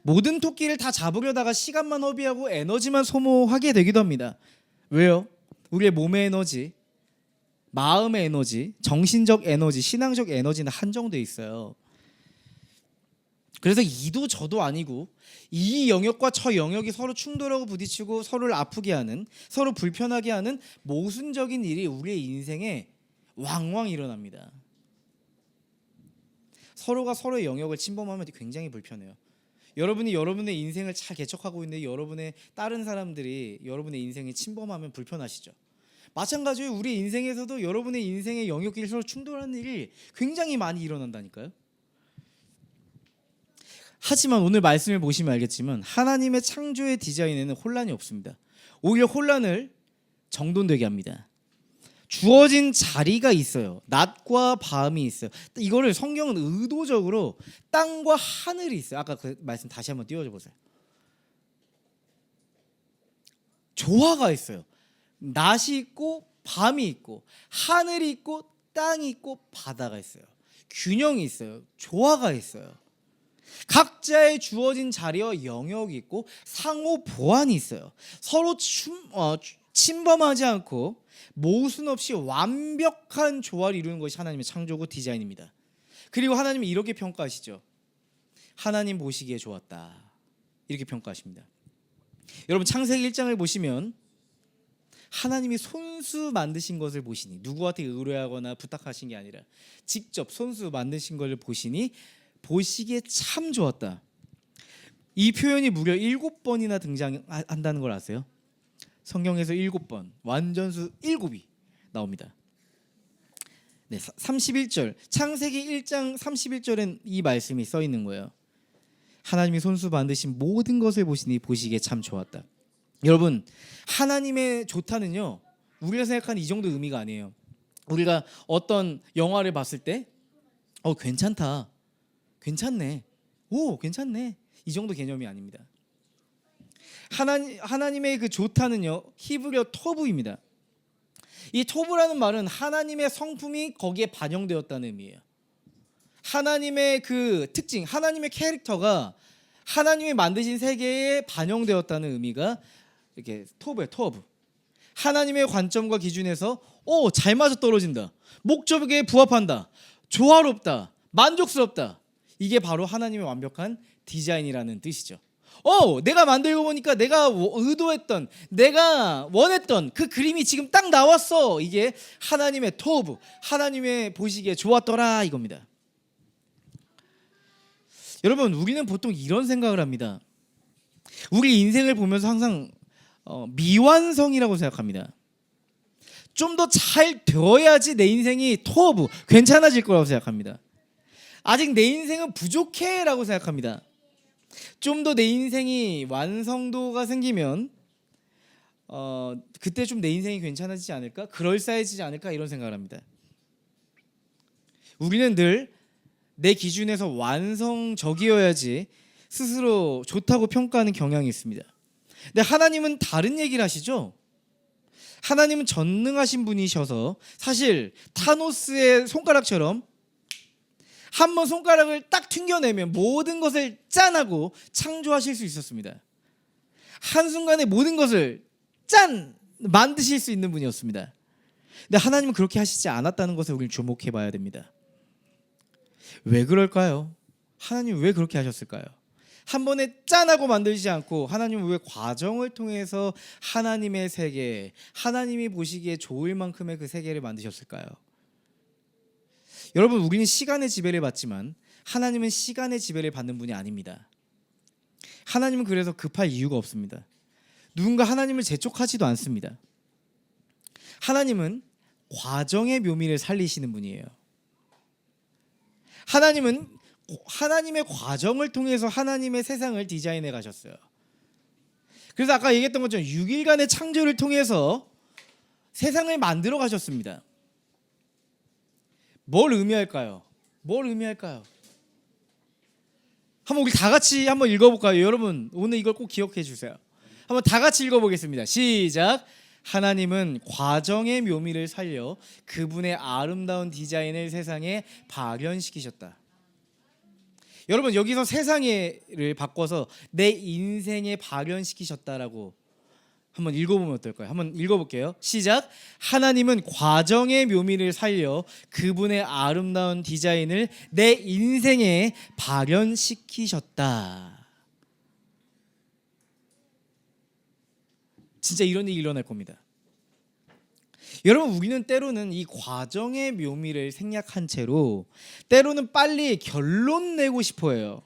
모든 토끼를 다 잡으려다가 시간만 허비하고 에너지만 소모하게 되기도 합니다. 왜요? 우리의 몸의 에너지, 마음의 에너지, 정신적 에너지, 신앙적 에너지는 한정돼 있어요. 그래서 이도 저도 아니고 이 영역과 저 영역이 서로 충돌하고 부딪히고 서로를 아프게 하는, 서로 불편하게 하는 모순적인 일이 우리의 인생에 왕왕 일어납니다. 서로가 서로의 영역을 침범하면 굉장히 불편해요. 여러분이 여러분의 인생을 잘 개척하고 있는데 여러분의 다른 사람들이 여러분의 인생에 침범하면 불편하시죠. 마찬가지로 우리 인생에서도 여러분의 인생의 영역끼리 서로 충돌하는 일이 굉장히 많이 일어난다니까요. 하지만 오늘 말씀을 보시면 알겠지만 하나님의 창조의 디자인에는 혼란이 없습니다. 오히려 혼란을 정돈되게 합니다. 주어진 자리가 있어요. 낮과 밤이 있어요. 이거를 성경은 의도적으로 땅과 하늘이 있어요. 아까 그 말씀 다시 한번 띄워줘 보세요. 조화가 있어요. 낮이 있고 밤이 있고 하늘이 있고 땅이 있고 바다가 있어요. 균형이 있어요. 조화가 있어요. 각자의 주어진 자리와 영역이 있고 상호 보완이 있어요. 서로 침범하지 않고 모순 없이 완벽한 조화를 이루는 것이 하나님의 창조고 디자인입니다. 그리고 하나님은 이렇게 평가하시죠. 하나님 보시기에 좋았다. 이렇게 평가하십니다. 여러분, 창세기 1장을 보시면 하나님이 손수 만드신 것을 보시니, 누구한테 의뢰하거나 부탁하신 게 아니라 직접 손수 만드신 것을 보시니 보시기에 참 좋았다. 이 표현이 무려 7번이나 등장한다는 걸 아세요? 성경에서 7번, 완전수 7이 나옵니다. 네, 31절, 창세기 1장 31절엔 이 말씀이 써 있는 거예요. 하나님이 손수 만드신 모든 것을 보시니 보시기에 참 좋았다. 여러분, 하나님의 좋다는요, 우리가 생각하는 이 정도 의미가 아니에요. 우리가 어떤 영화를 봤을 때 괜찮다, 괜찮네, 오 괜찮네, 이 정도 개념이 아닙니다. 하나님의 그 좋다는요, 히브리어 토브입니다. 이 토브라는 말은 하나님의 성품이 거기에 반영되었다는 의미예요. 하나님의 그 특징, 하나님의 캐릭터가 하나님이 만드신 세계에 반영되었다는 의미가 이렇게 토브예요. 토브. 하나님의 관점과 기준에서 잘 맞아 떨어진다, 목적에 부합한다, 조화롭다, 만족스럽다. 이게 바로 하나님의 완벽한 디자인이라는 뜻이죠. 내가 만들고 보니까 내가 의도했던, 내가 원했던 그 그림이 지금 딱 나왔어. 이게 하나님의 토브, 하나님의 보시기에 좋았더라 이겁니다. 여러분, 우리는 보통 이런 생각을 합니다. 우리 인생을 보면서 항상 미완성이라고 생각합니다. 좀 더 잘 되어야지 내 인생이 토브, 괜찮아질 거라고 생각합니다. 아직 내 인생은 부족해 라고 생각합니다. 좀 더 내 인생이 완성도가 생기면 그때 좀 내 인생이 괜찮아지지 않을까, 그럴싸해지지 않을까, 이런 생각을 합니다. 우리는 늘 내 기준에서 완성적이어야지 스스로 좋다고 평가하는 경향이 있습니다. 근데 하나님은 다른 얘기를 하시죠. 하나님은 전능하신 분이셔서 사실 타노스의 손가락처럼 한번 손가락을 딱 튕겨내면 모든 것을 짠하고 창조하실 수 있었습니다. 한순간에 모든 것을 짠! 만드실 수 있는 분이었습니다. 근데 하나님은 그렇게 하시지 않았다는 것을 우리는 주목해 봐야 됩니다. 왜 그럴까요? 하나님은 왜 그렇게 하셨을까요? 한 번에 짠하고 만들지 않고 하나님은 왜 과정을 통해서 하나님의 세계, 하나님이 보시기에 좋을 만큼의 그 세계를 만드셨을까요? 여러분, 우리는 시간의 지배를 받지만 하나님은 시간의 지배를 받는 분이 아닙니다. 하나님은 그래서 급할 이유가 없습니다. 누군가 하나님을 재촉하지도 않습니다. 하나님은 과정의 묘미를 살리시는 분이에요. 하나님은 하나님의 과정을 통해서 하나님의 세상을 디자인해 가셨어요. 그래서 아까 얘기했던 것처럼 6일간의 창조를 통해서 세상을 만들어 가셨습니다. 뭘 의미할까요? 뭘 의미할까요? 한번 우리 다 같이 한번 읽어볼까요? 여러분, 오늘 이걸 꼭 기억해 주세요. 한번 다 같이 읽어보겠습니다. 시작. 하나님은 과정의 묘미를 살려 그분의 아름다운 디자인을 세상에 발현시키셨다. 여러분, 여기서 세상을 바꿔서 내 인생에 발현시키셨다라고 한번 읽어보면 어떨까요? 한번 읽어볼게요. 시작. 하나님은 과정의 묘미를 살려 그분의 아름다운 디자인을 내 인생에 발현시키셨다. 진짜 이런 일이 일어날 겁니다. 여러분, 우리는 때로는 이 과정의 묘미를 생략한 채로 때로는 빨리 결론 내고 싶어 해요.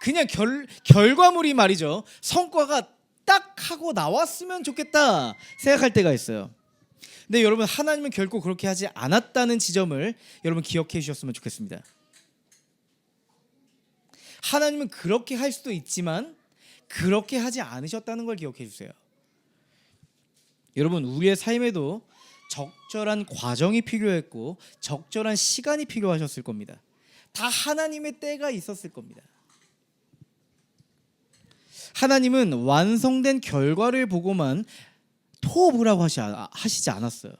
그냥 결과물이 말이죠, 성과가 딱 하고 나왔으면 좋겠다 생각할 때가 있어요. 근데 여러분, 하나님은 결코 그렇게 하지 않았다는 지점을 여러분 기억해 주셨으면 좋겠습니다. 하나님은 그렇게 할 수도 있지만 그렇게 하지 않으셨다는 걸 기억해 주세요. 여러분, 우리의 삶에도 적절한 과정이 필요했고 적절한 시간이 필요하셨을 겁니다. 다 하나님의 때가 있었을 겁니다. 하나님은 완성된 결과를 보고만 토부라고 하시지 않았어요.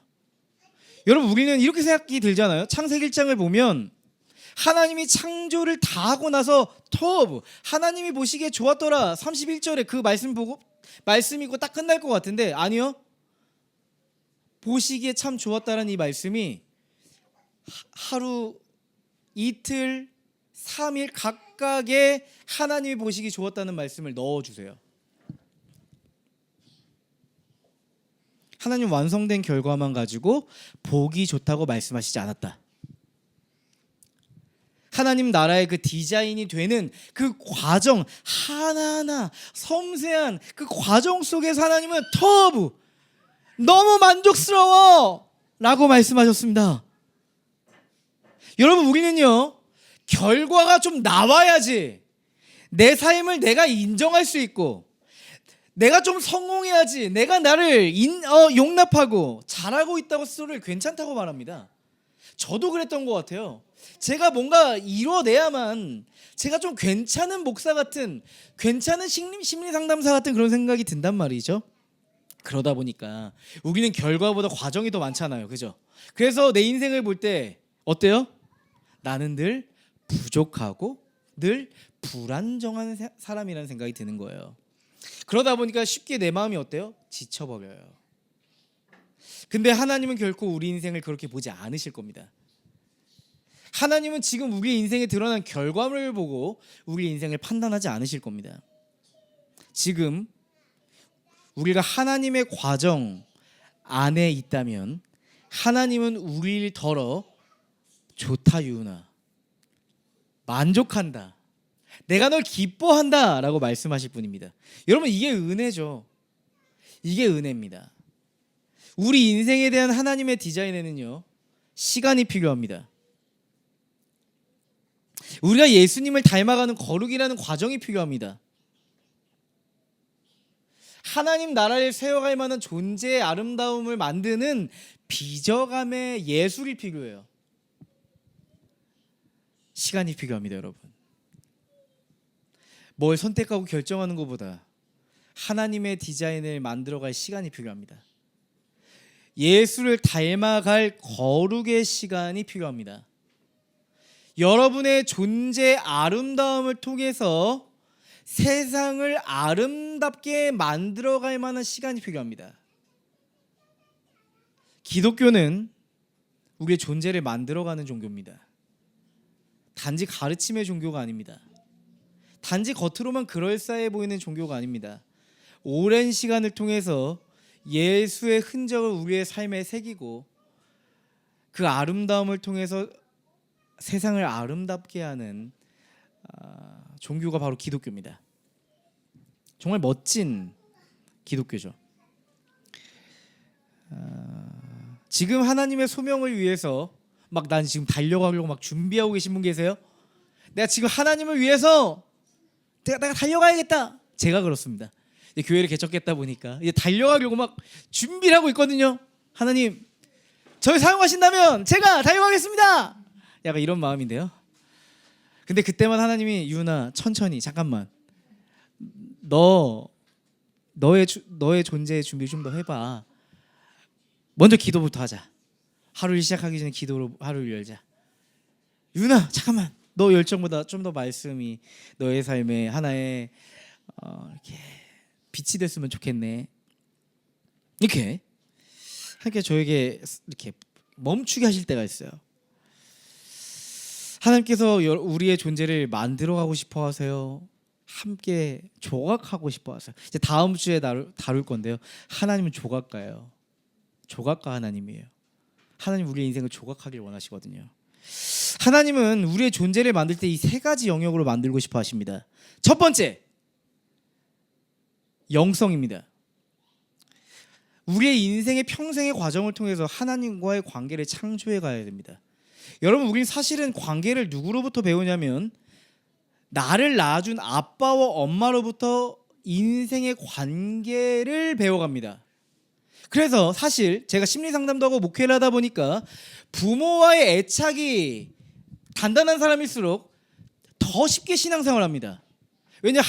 여러분, 우리는 이렇게 생각이 들잖아요. 창세기 1장을 보면 하나님이 창조를 다 하고 나서 토브, 하나님이 보시기에 좋았더라 31절에 그 말씀 보고 말씀이고 딱 끝날 것 같은데 아니요. 보시기에 참 좋았다는 이 말씀이 하루, 이틀, 3일 각각의 하나님이 보시기 좋았다는 말씀을 넣어주세요. 하나님 완성된 결과만 가지고 보기 좋다고 말씀하시지 않았다. 하나님 나라의 그 디자인이 되는 그 과정 하나하나 섬세한 그 과정 속에서 하나님은 터브 너무 만족스러워 라고 말씀하셨습니다. 여러분, 우리는요 결과가 좀 나와야지 내 삶을 내가 인정할 수 있고 내가 좀 성공해야지 내가 나를 용납하고 잘하고 있다고 스스로를 괜찮다고 말합니다. 저도 그랬던 것 같아요. 제가 뭔가 이뤄내야만 제가 좀 괜찮은 목사 같은 괜찮은 심리 상담사 같은 그런 생각이 든단 말이죠. 그러다 보니까 우리는 결과보다 과정이 더 많잖아요. 그죠? 그래서 내 인생을 볼 때 어때요? 나는 늘 부족하고 늘 불안정한 사람이라는 생각이 드는 거예요. 그러다 보니까 쉽게 내 마음이 어때요? 지쳐버려요. 근데 하나님은 결코 우리 인생을 그렇게 보지 않으실 겁니다. 하나님은 지금 우리 인생에 드러난 결과물을 보고 우리 인생을 판단하지 않으실 겁니다. 지금 우리가 하나님의 과정 안에 있다면 하나님은 우리를 덜어 좋다 유은아, 만족한다, 내가 널 기뻐한다 라고 말씀하실 분입니다. 여러분, 이게 은혜죠. 이게 은혜입니다. 우리 인생에 대한 하나님의 디자인에는요 시간이 필요합니다. 우리가 예수님을 닮아가는 거룩이라는 과정이 필요합니다. 하나님 나라를 세워갈 만한 존재의 아름다움을 만드는 비저감의 예술이 필요해요. 시간이 필요합니다. 여러분, 뭘 선택하고 결정하는 것보다 하나님의 디자인을 만들어갈 시간이 필요합니다. 예수를 닮아갈 거룩의 시간이 필요합니다. 여러분의 존재의 아름다움을 통해서 세상을 아름답게 만들어갈 만한 시간이 필요합니다. 기독교는 우리의 존재를 만들어가는 종교입니다. 단지 가르침의 종교가 아닙니다. 단지 겉으로만 그럴싸해 보이는 종교가 아닙니다. 오랜 시간을 통해서 예수의 흔적을 우리의 삶에 새기고 그 아름다움을 통해서 세상을 아름답게 하는 종교가 바로 기독교입니다. 정말 멋진 기독교죠. 지금 하나님의 소명을 위해서 막 난 지금 달려가려고 막 준비하고 계신 분 계세요? 내가 지금 하나님을 위해서 내가 달려가야겠다. 제가 그렇습니다. 이제 교회를 개척했다 보니까 이제 달려가려고 막 준비를 하고 있거든요. 하나님, 저를 사용하신다면 제가 달려가겠습니다. 약간 이런 마음인데요. 근데 그때만 하나님이 유나 천천히 잠깐만 너의 존재의 준비 좀 더 해봐. 먼저 기도부터 하자. 하루를 시작하기 전에 기도로 하루를 열자. 유나 잠깐만 너 열정보다 좀 더 말씀이 너의 삶에 하나의 이렇게 빛이 됐으면 좋겠네. 이렇게 저에게 이렇게 멈추게 하실 때가 있어요. 하나님께서 우리의 존재를 만들어가고 싶어 하세요. 함께 조각하고 싶어 하세요. 이제 다음 주에 다룰 건데요. 하나님은 조각가예요. 조각가 하나님이에요. 하나님 우리의 인생을 조각하길 원하시거든요. 하나님은 우리의 존재를 만들 때 이 세 가지 영역으로 만들고 싶어 하십니다. 첫 번째, 영성입니다. 우리의 인생의 평생의 과정을 통해서 하나님과의 관계를 창조해 가야 됩니다. 여러분, 우리는 사실은 관계를 누구로부터 배우냐면 나를 낳아준 아빠와 엄마로부터 인생의 관계를 배워갑니다. 그래서 사실 제가 심리상담도 하고 목회를 하다 보니까 부모와의 애착이 단단한 사람일수록 더 쉽게 신앙생활을 합니다. 왜냐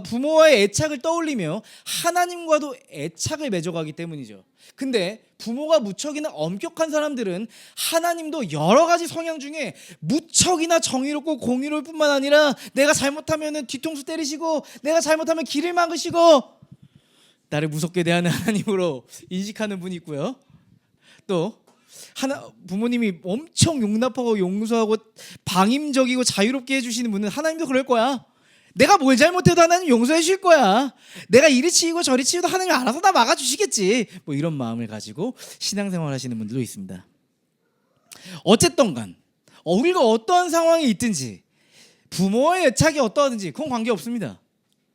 부모와의 애착을 떠올리며 하나님과도 애착을 맺어가기 때문이죠. 근데 부모가 무척이나 엄격한 사람들은 하나님도 여러 가지 성향 중에 무척이나 정의롭고 공의로울 뿐만 아니라 내가 잘못하면 뒤통수 때리시고 내가 잘못하면 길을 막으시고 나를 무섭게 대하는 하나님으로 인식하는 분이 있고요. 또 부모님이 엄청 용납하고 용서하고 방임적이고 자유롭게 해주시는 분은 하나님도 그럴 거야. 내가 뭘 잘못해도 하나님 용서해 주실 거야. 내가 이리 치이고 저리 치이도 하나님 알아서 다 막아주시겠지. 뭐 이런 마음을 가지고 신앙생활 하시는 분들도 있습니다. 어쨌든 간 우리가 어떠한 상황에 있든지 부모의 애착이 어떠하든지 그건 관계없습니다.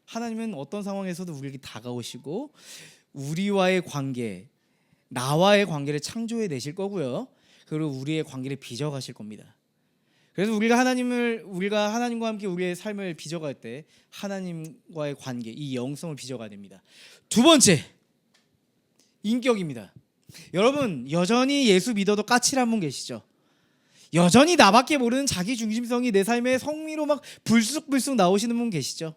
하나님은 어떤 상황에서도 우리에게 다가오시고 우리와의 관계, 나와의 관계를 창조해 내실 거고요. 그리고 우리의 관계를 빚어가실 겁니다. 그래서 우리가 하나님과 함께 우리의 삶을 빚어갈 때 하나님과의 관계, 이 영성을 빚어가야 됩니다. 두 번째, 인격입니다. 여러분, 여전히 예수 믿어도 까칠한 분 계시죠? 여전히 나밖에 모르는 자기 중심성이 내 삶에 성미로 막 불쑥불쑥 나오시는 분 계시죠?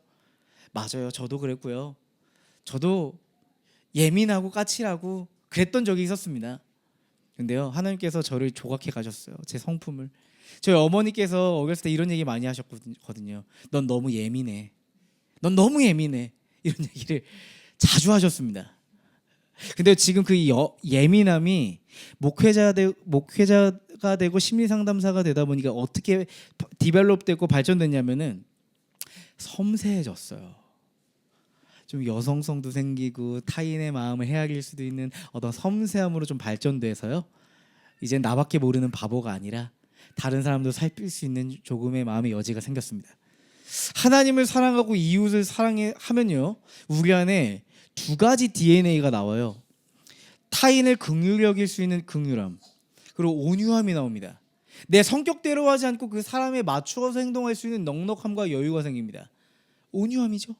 맞아요. 저도 그랬고요. 저도 예민하고 까칠하고 그랬던 적이 있었습니다. 근데요, 하나님께서 저를 조각해 가셨어요. 제 성품을. 저희 어머니께서 어렸을 때 이런 얘기 많이 하셨거든요. 넌 너무 예민해. 넌 너무 예민해. 이런 얘기를 자주 하셨습니다. 근데 지금 그 예민함이 목회자가 되고 심리상담사가 되다 보니까 어떻게 디벨롭되고 발전됐냐면은 섬세해졌어요. 좀 여성성도 생기고 타인의 마음을 헤아릴 수도 있는 어떤 섬세함으로 좀 발전돼서요. 이제 나밖에 모르는 바보가 아니라 다른 사람도 살필 수 있는 조금의 마음의 여지가 생겼습니다. 하나님을 사랑하고 이웃을 사랑하면요, 우리 안에 두 가지 DNA가 나와요. 타인을 긍휼히 여길 수 있는 긍휼함, 그리고 온유함이 나옵니다. 내 성격대로 하지 않고 그 사람에 맞추어서 행동할 수 있는 넉넉함과 여유가 생깁니다. 온유함이죠.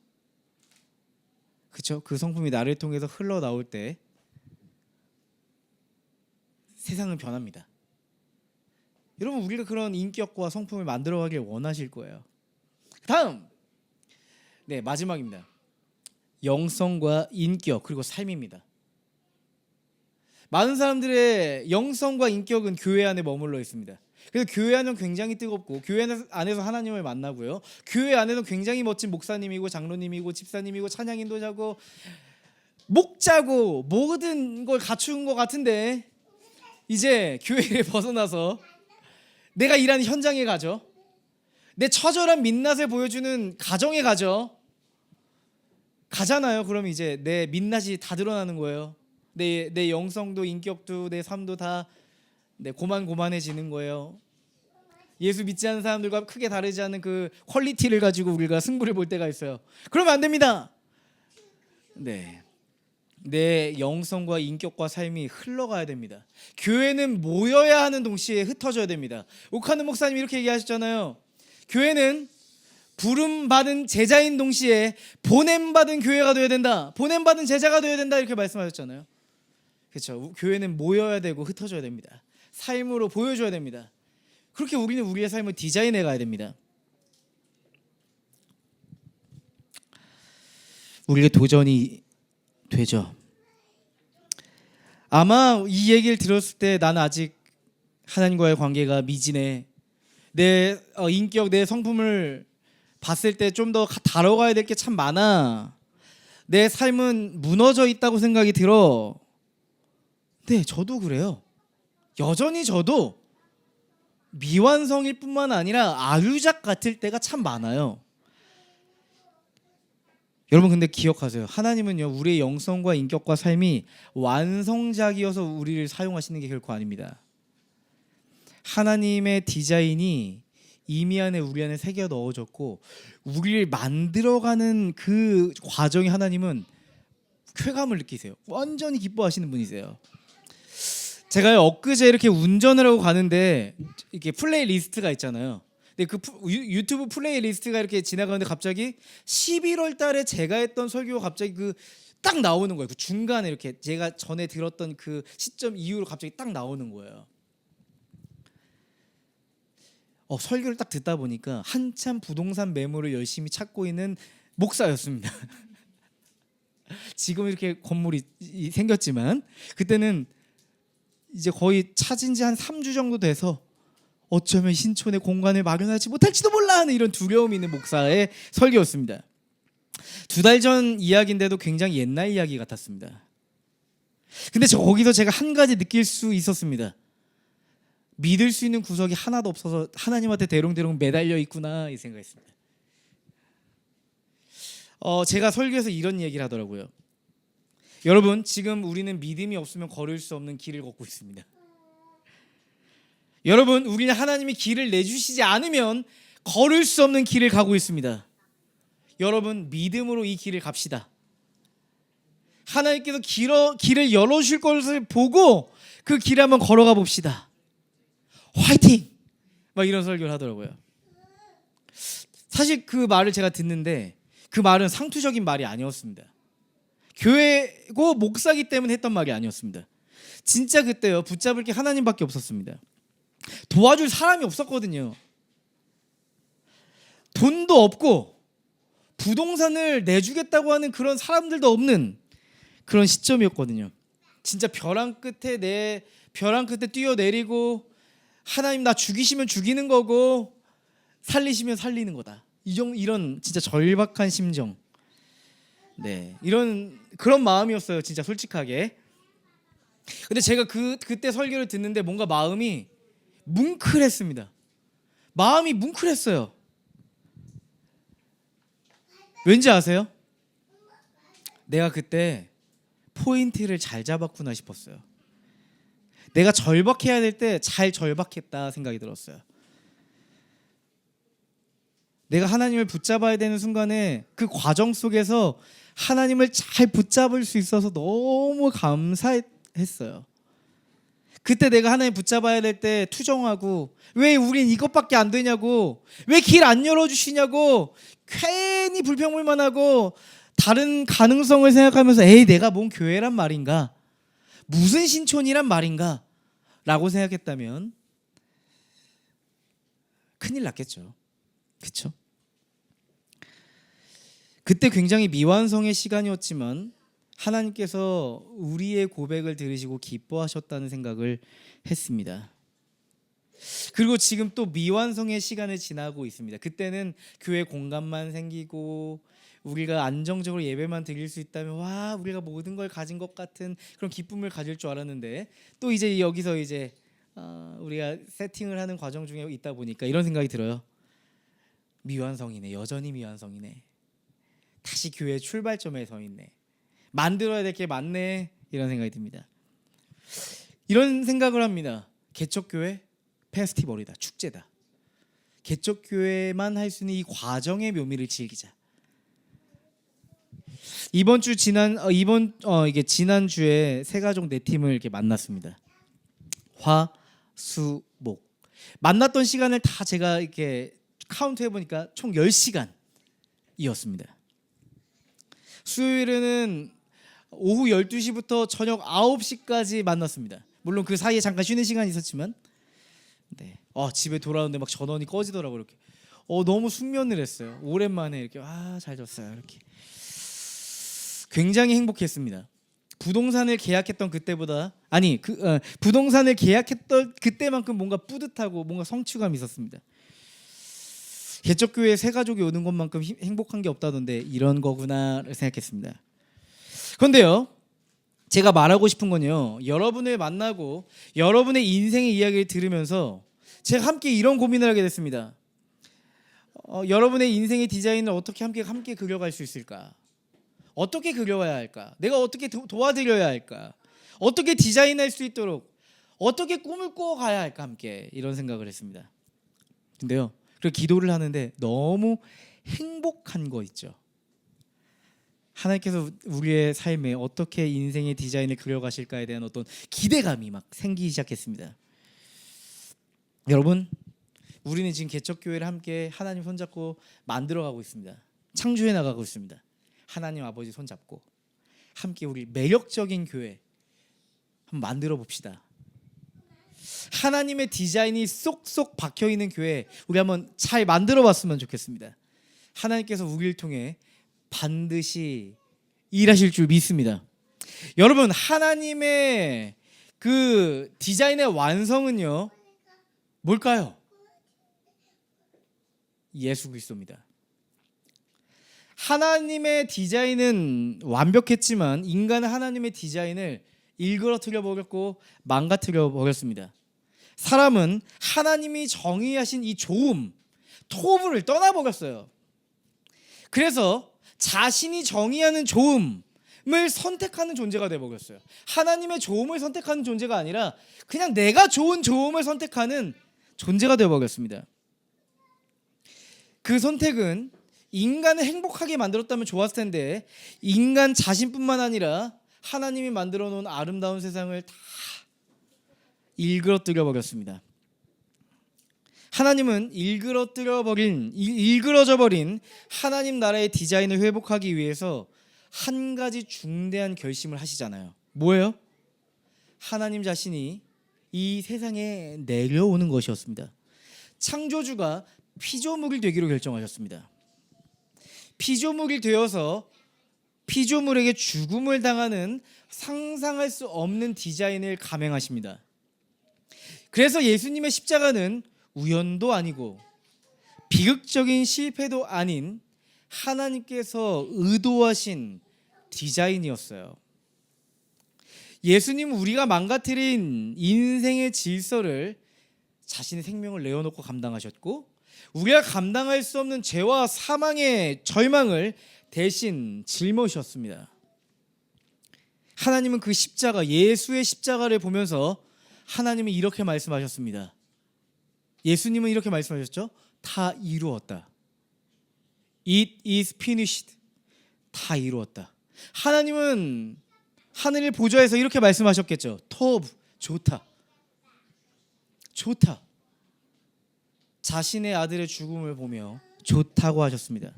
그렇죠? 그 성품이 나를 통해서 흘러나올 때 세상은 변합니다. 여러분, 우리가 그런 인격과 성품을 만들어가길 원하실 거예요. 다음, 마지막입니다. 영성과 인격 그리고 삶입니다. 많은 사람들의 영성과 인격은 교회 안에 머물러 있습니다. 그래서 교회 안은 굉장히 뜨겁고 교회 안에서 하나님을 만나고요. 교회 안에는 굉장히 멋진 목사님이고 장로님이고 집사님이고 찬양인도자고 목자고 모든 걸 갖춘 것 같은데 이제 교회를 벗어나서 내가 일하는 현장에 가죠. 내 처절한 민낯을 보여주는 가정에 가잖아요. 그럼 이제 내 민낯이 다 드러나는 거예요. 내 영성도 인격도 내 삶도 다 고만고만해지는 거예요. 예수 믿지 않는 사람들과 크게 다르지 않은 그 퀄리티를 가지고 우리가 승부를 볼 때가 있어요. 그러면 안 됩니다. 내 영성과 인격과 삶이 흘러가야 됩니다. 교회는 모여야 하는 동시에 흩어져야 됩니다. 오카노 목사님 이렇게 얘기하셨잖아요. 교회는 부름받은 제자인 동시에 보냄받은 교회가 되어야 된다. 보냄받은 제자가 되어야 된다. 이렇게 말씀하셨잖아요. 그렇죠. 교회는 모여야 되고 흩어져야 됩니다. 삶으로 보여줘야 됩니다. 그렇게 우리는 우리의 삶을 디자인해 가야 됩니다. 우리의 도전이 되죠. 아마 이 얘기를 들었을 때 나는 아직 하나님과의 관계가 미진해. 내 인격, 내 성품을 봤을 때 좀 더 다뤄가야 될 게 참 많아. 내 삶은 무너져 있다고 생각이 들어. 네, 저도 그래요. 여전히 저도 미완성일 뿐만 아니라 아유작 같을 때가 참 많아요. 여러분 근데 기억하세요. 하나님은요 우리의 영성과 인격과 삶이 완성작이어서 우리를 사용하시는 게 결코 아닙니다. 하나님의 디자인이 이미 안에 우리 안에 새겨 넣어졌고 우리를 만들어가는 그 과정에 하나님은 쾌감을 느끼세요. 완전히 기뻐하시는 분이세요. 제가 엊그제 이렇게 운전을 하고 가는데 이렇게 플레이리스트가 있잖아요. 근데 그 유튜브 플레이리스트가 이렇게 지나가는데 갑자기 11월 달에 제가 했던 설교가 갑자기 그 딱 나오는 거예요. 그 중간에 이렇게 제가 전에 들었던 그 시점 이후로 갑자기 딱 나오는 거예요. 설교를 딱 듣다 보니까 한참 부동산 매물을 열심히 찾고 있는 목사였습니다. 지금 이렇게 건물이 생겼지만 그때는 이제 거의 찾은 지 한 3주 정도 돼서 어쩌면 신촌에 공간을 마련하지 못할지도 몰라 하는 이런 두려움이 있는 목사의 설교였습니다. 2달 전 이야기인데도 굉장히 옛날 이야기 같았습니다. 근데 거기서 제가 한 가지 느낄 수 있었습니다. 믿을 수 있는 구석이 하나도 없어서 하나님한테 대롱대롱 매달려 있구나 이 생각했습니다. 제가 설교에서 이런 얘기를 하더라고요. 여러분 지금 우리는 믿음이 없으면 걸을 수 없는 길을 걷고 있습니다. 여러분 우리는 하나님이 길을 내주시지 않으면 걸을 수 없는 길을 가고 있습니다. 여러분 믿음으로 이 길을 갑시다. 하나님께서 길을 열어주실 것을 보고 그 길을 한번 걸어가 봅시다. 화이팅! 막 이런 설교를 하더라고요. 사실 그 말을 제가 듣는데 그 말은 상투적인 말이 아니었습니다. 교회고 목사기 때문에 했던 말이 아니었습니다. 진짜 그때요 붙잡을 게 하나님밖에 없었습니다. 도와줄 사람이 없었거든요. 돈도 없고 부동산을 내주겠다고 하는 그런 사람들도 없는 그런 시점이었거든요. 진짜 벼랑 끝에 뛰어내리고 하나님 나 죽이시면 죽이는 거고 살리시면 살리는 거다. 이런 진짜 절박한 심정. 네, 그런 마음이었어요. 진짜 솔직하게. 근데 제가 그때 설교를 듣는데 뭔가 마음이 뭉클했습니다. 마음이 뭉클했어요. 왠지 아세요? 내가 그때 포인트를 잘 잡았구나 싶었어요. 내가 절박해야 될 때 잘 절박했다 생각이 들었어요. 내가 하나님을 붙잡아야 되는 순간에 그 과정 속에서 하나님을 잘 붙잡을 수 있어서 너무 감사했어요. 그때 내가 하나님 붙잡아야 될 때 투정하고 왜 우린 이것밖에 안 되냐고 왜 길 안 열어주시냐고 괜히 불평불만 하고 다른 가능성을 생각하면서 에이 내가 뭔 교회란 말인가 무슨 신촌이란 말인가 라고 생각했다면 큰일 났겠죠. 그렇죠? 그때 굉장히 미완성의 시간이었지만 하나님께서 우리의 고백을 들으시고 기뻐하셨다는 생각을 했습니다. 그리고 지금 또 미완성의 시간을 지나고 있습니다. 그때는 교회 공간만 생기고 우리가 안정적으로 예배만 드릴 수 있다면 와 우리가 모든 걸 가진 것 같은 그런 기쁨을 가질 줄 알았는데 또 이제 여기서 이제 우리가 세팅을 하는 과정 중에 있다 보니까 이런 생각이 들어요. 미완성이네. 여전히 미완성이네. 다시 교회 출발점에 서 있네. 만들어야 될 게 많네. 이런 생각이 듭니다. 이런 생각을 합니다. 개척교회 페스티벌이다. 축제다. 개척교회만 할 수 있는 이 과정의 묘미를 즐기자. 이게 지난주에 세가족 네 팀을 이렇게 만났습니다. 화, 수, 목. 만났던 시간을 다 제가 이렇게 카운트 해보니까 총 10시간이었습니다. 수요일에는 오후 12시부터 저녁 9시까지 만났습니다. 물론 그 사이에 잠깐 쉬는 시간이 있었지만 네. 집에 돌아오는데 막 전원이 꺼지더라고요. 이렇게 너무 숙면을 했어요. 오랜만에 이렇게 잘 잤어요. 이렇게 굉장히 행복했습니다. 부동산을 계약했던 그때보다 부동산을 계약했던 그때만큼 뭔가 뿌듯하고 뭔가 성취감이 있었습니다. 개척교회 새 가족이 오는 것만큼 행복한 게 없다던데 이런 거구나를 생각했습니다. 그런데요, 제가 말하고 싶은 건요, 여러분을 만나고 여러분의 인생의 이야기를 들으면서 제가 함께 이런 고민을 하게 됐습니다. 여러분의 인생의 디자인을 어떻게 함께 그려갈 수 있을까? 어떻게 그려야 할까? 내가 어떻게 도와드려야 할까? 어떻게 디자인할 수 있도록 어떻게 꿈을 꾸어가야 할까? 함께 이런 생각을 했습니다. 근데요, 그 기도를 하는데 너무 행복한 거 있죠. 하나님께서 우리의 삶에 어떻게 인생의 디자인을 그려가실까에 대한 어떤 기대감이 막 생기기 시작했습니다. 여러분, 우리는 지금 개척교회를 함께 하나님 손잡고 만들어가고 있습니다. 창조해 나가고 있습니다. 하나님 아버지 손잡고 함께 우리 매력적인 교회 한번 만들어 봅시다. 하나님의 디자인이 쏙쏙 박혀있는 교회 우리 한번 잘 만들어 봤으면 좋겠습니다. 하나님께서 우리를 통해 반드시 일하실 줄 믿습니다. 여러분, 하나님의 그 디자인의 완성은요, 뭘까요? 예수 그리스도입니다. 하나님의 디자인은 완벽했지만 인간은 하나님의 디자인을 일그러뜨려 버렸고 망가뜨려 버렸습니다. 사람은 하나님이 정의하신 이 좋음, 토부를 떠나버렸어요. 그래서 자신이 정의하는 좋음을 선택하는 존재가 되어버렸어요. 하나님의 좋음을 선택하는 존재가 아니라 그냥 내가 좋은 좋음을 선택하는 존재가 되어버렸습니다. 그 선택은 인간을 행복하게 만들었다면 좋았을 텐데 인간 자신뿐만 아니라 하나님이 만들어 놓은 아름다운 세상을 다 일그러뜨려 버렸습니다. 하나님은 일그러져 버린 하나님 나라의 디자인을 회복하기 위해서 한 가지 중대한 결심을 하시잖아요. 뭐예요? 하나님 자신이 이 세상에 내려오는 것이었습니다. 창조주가 피조물이 되기로 결정하셨습니다. 피조물이 되어서 피조물에게 죽음을 당하는 상상할 수 없는 디자인을 감행하십니다. 그래서 예수님의 십자가는 우연도 아니고 비극적인 실패도 아닌 하나님께서 의도하신 디자인이었어요. 예수님은 우리가 망가뜨린 인생의 질서를 자신의 생명을 내어놓고 감당하셨고 우리가 감당할 수 없는 죄와 사망의 절망을 대신 짊어지셨습니다. 하나님은 그 십자가, 예수의 십자가를 보면서 하나님은 이렇게 말씀하셨습니다. 예수님은 이렇게 말씀하셨죠. 다 이루었다. It is finished. 다 이루었다. 하나님은 하늘 보좌에서 이렇게 말씀하셨겠죠. 토브, 좋다. 좋다. 자신의 아들의 죽음을 보며 좋다고 하셨습니다.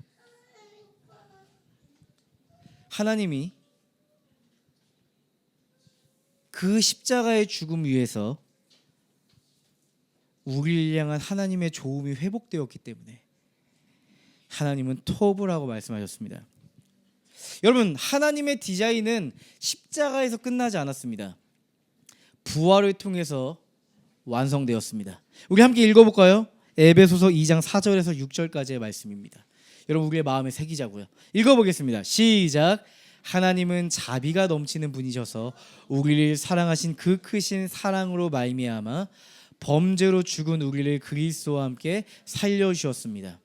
하나님이 그 십자가의 죽음 위에서 우리를 향한 하나님의 좋음이 회복되었기 때문에 하나님은 토브라고 말씀하셨습니다. 여러분, 하나님의 디자인은 십자가에서 끝나지 않았습니다. 부활을 통해서 완성되었습니다. 우리 함께 읽어볼까요? 에베소서 2장 4절에서 6절까지의 말씀입니다. 여러분, 우리의 마음에 새기자고요. 읽어보겠습니다. 시작. 하나님은 자비가 넘치는 분이셔서 우리를 사랑하신 그 크신 사랑으로 말미암아 범죄로 죽은 우리를 그리스도와 함께 살려주셨습니다.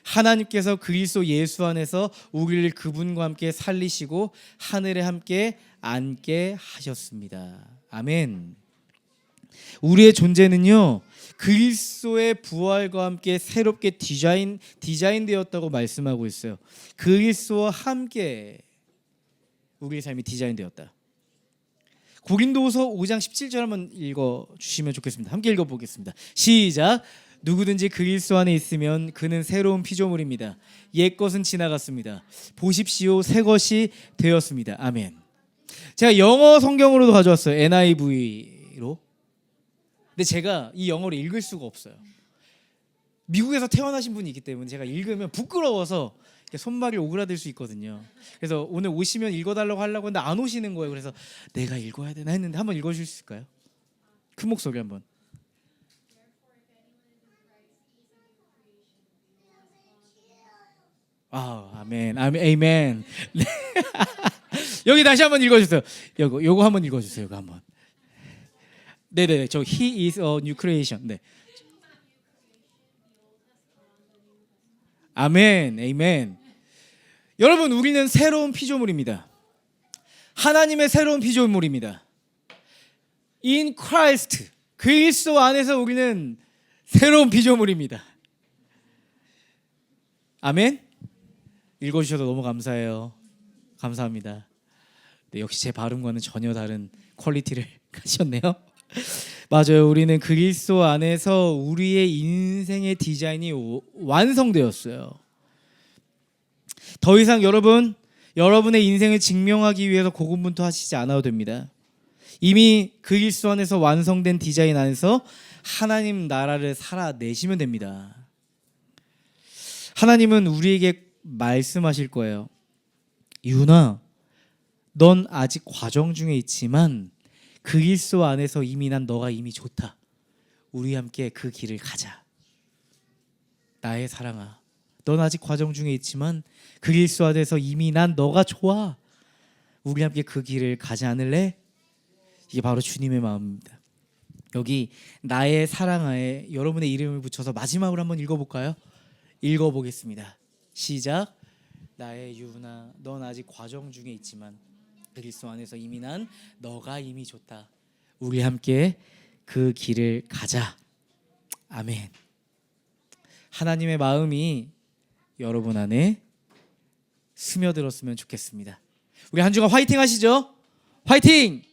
하나님께서 그리스도 예수 안에서 우리를 그분과 함께 살리시고 하늘에 함께 앉게 하셨습니다. 아멘. 우리의 존재는요, 그리스도의 부활과 함께 새롭게 디자인되었다고 말씀하고 있어요. 그리스도와 함께 우리의 삶이 디자인되었다. 고린도후서 5장 17절 한번 읽어주시면 좋겠습니다. 함께 읽어보겠습니다. 시작. 누구든지 그리스도 안에 있으면 그는 새로운 피조물입니다. 옛것은 지나갔습니다. 보십시오, 새 것이 되었습니다. 아멘. 제가 영어 성경으로도 가져왔어요. NIV로. 근데 제가 이 영어를 읽을 수가 없어요. 미국에서 태어나신 분이 있기 때문에 제가 읽으면 부끄러워서 손발이 오그라들 수 있거든요. 그래서 오늘 오시면 읽어달라고 하려고 했는데 안 오시는 거예요. 그래서 내가 읽어야 되나 했는데 한번 읽어주실 수 있을까요? 큰 목소리 한번. 아멘, 아멘, 아멘. 네. 여기 다시 한번 읽어주세요. 요거 한번 읽어주세요. 요거 한번. 네네, 저 He is a new creation. 네. 아멘, 아멘. 여러분, 우리는 새로운 피조물입니다. 하나님의 새로운 피조물입니다. In Christ, 그리스도 안에서 우리는 새로운 피조물입니다. 아멘. 읽어주셔서 너무 감사해요. 감사합니다. 네, 역시 제 발음과는 전혀 다른 퀄리티를 가셨네요. 맞아요. 우리는 그리스도 안에서 우리의 인생의 디자인이 완성되었어요. 더 이상 여러분의 인생을 증명하기 위해서 고군분투하시지 않아도 됩니다. 이미 그리스도 안에서 완성된 디자인 안에서 하나님 나라를 살아내시면 됩니다. 하나님은 우리에게 말씀하실 거예요. 유나, 넌 아직 과정 중에 있지만 그리스도 안에서 이미 너가 이미 좋다. 우리 함께 그 길을 가자. 나의 사랑아, 넌 아직 과정 중에 있지만 그리스도 안에서 이미 너가 좋아. 우리 함께 그 길을 가지 않을래? 이게 바로 주님의 마음입니다. 여기 나의 사랑아에 여러분의 이름을 붙여서 마지막으로 한번 읽어볼까요? 읽어보겠습니다. 시작. 나의 유나, 넌 아직 과정 중에 있지만 그리스도 안에서 이미 너가 이미 좋다. 우리 함께 그 길을 가자. 아멘. 하나님의 마음이 여러분 안에 스며들었으면 좋겠습니다. 우리 한 주간 화이팅 하시죠. 화이팅!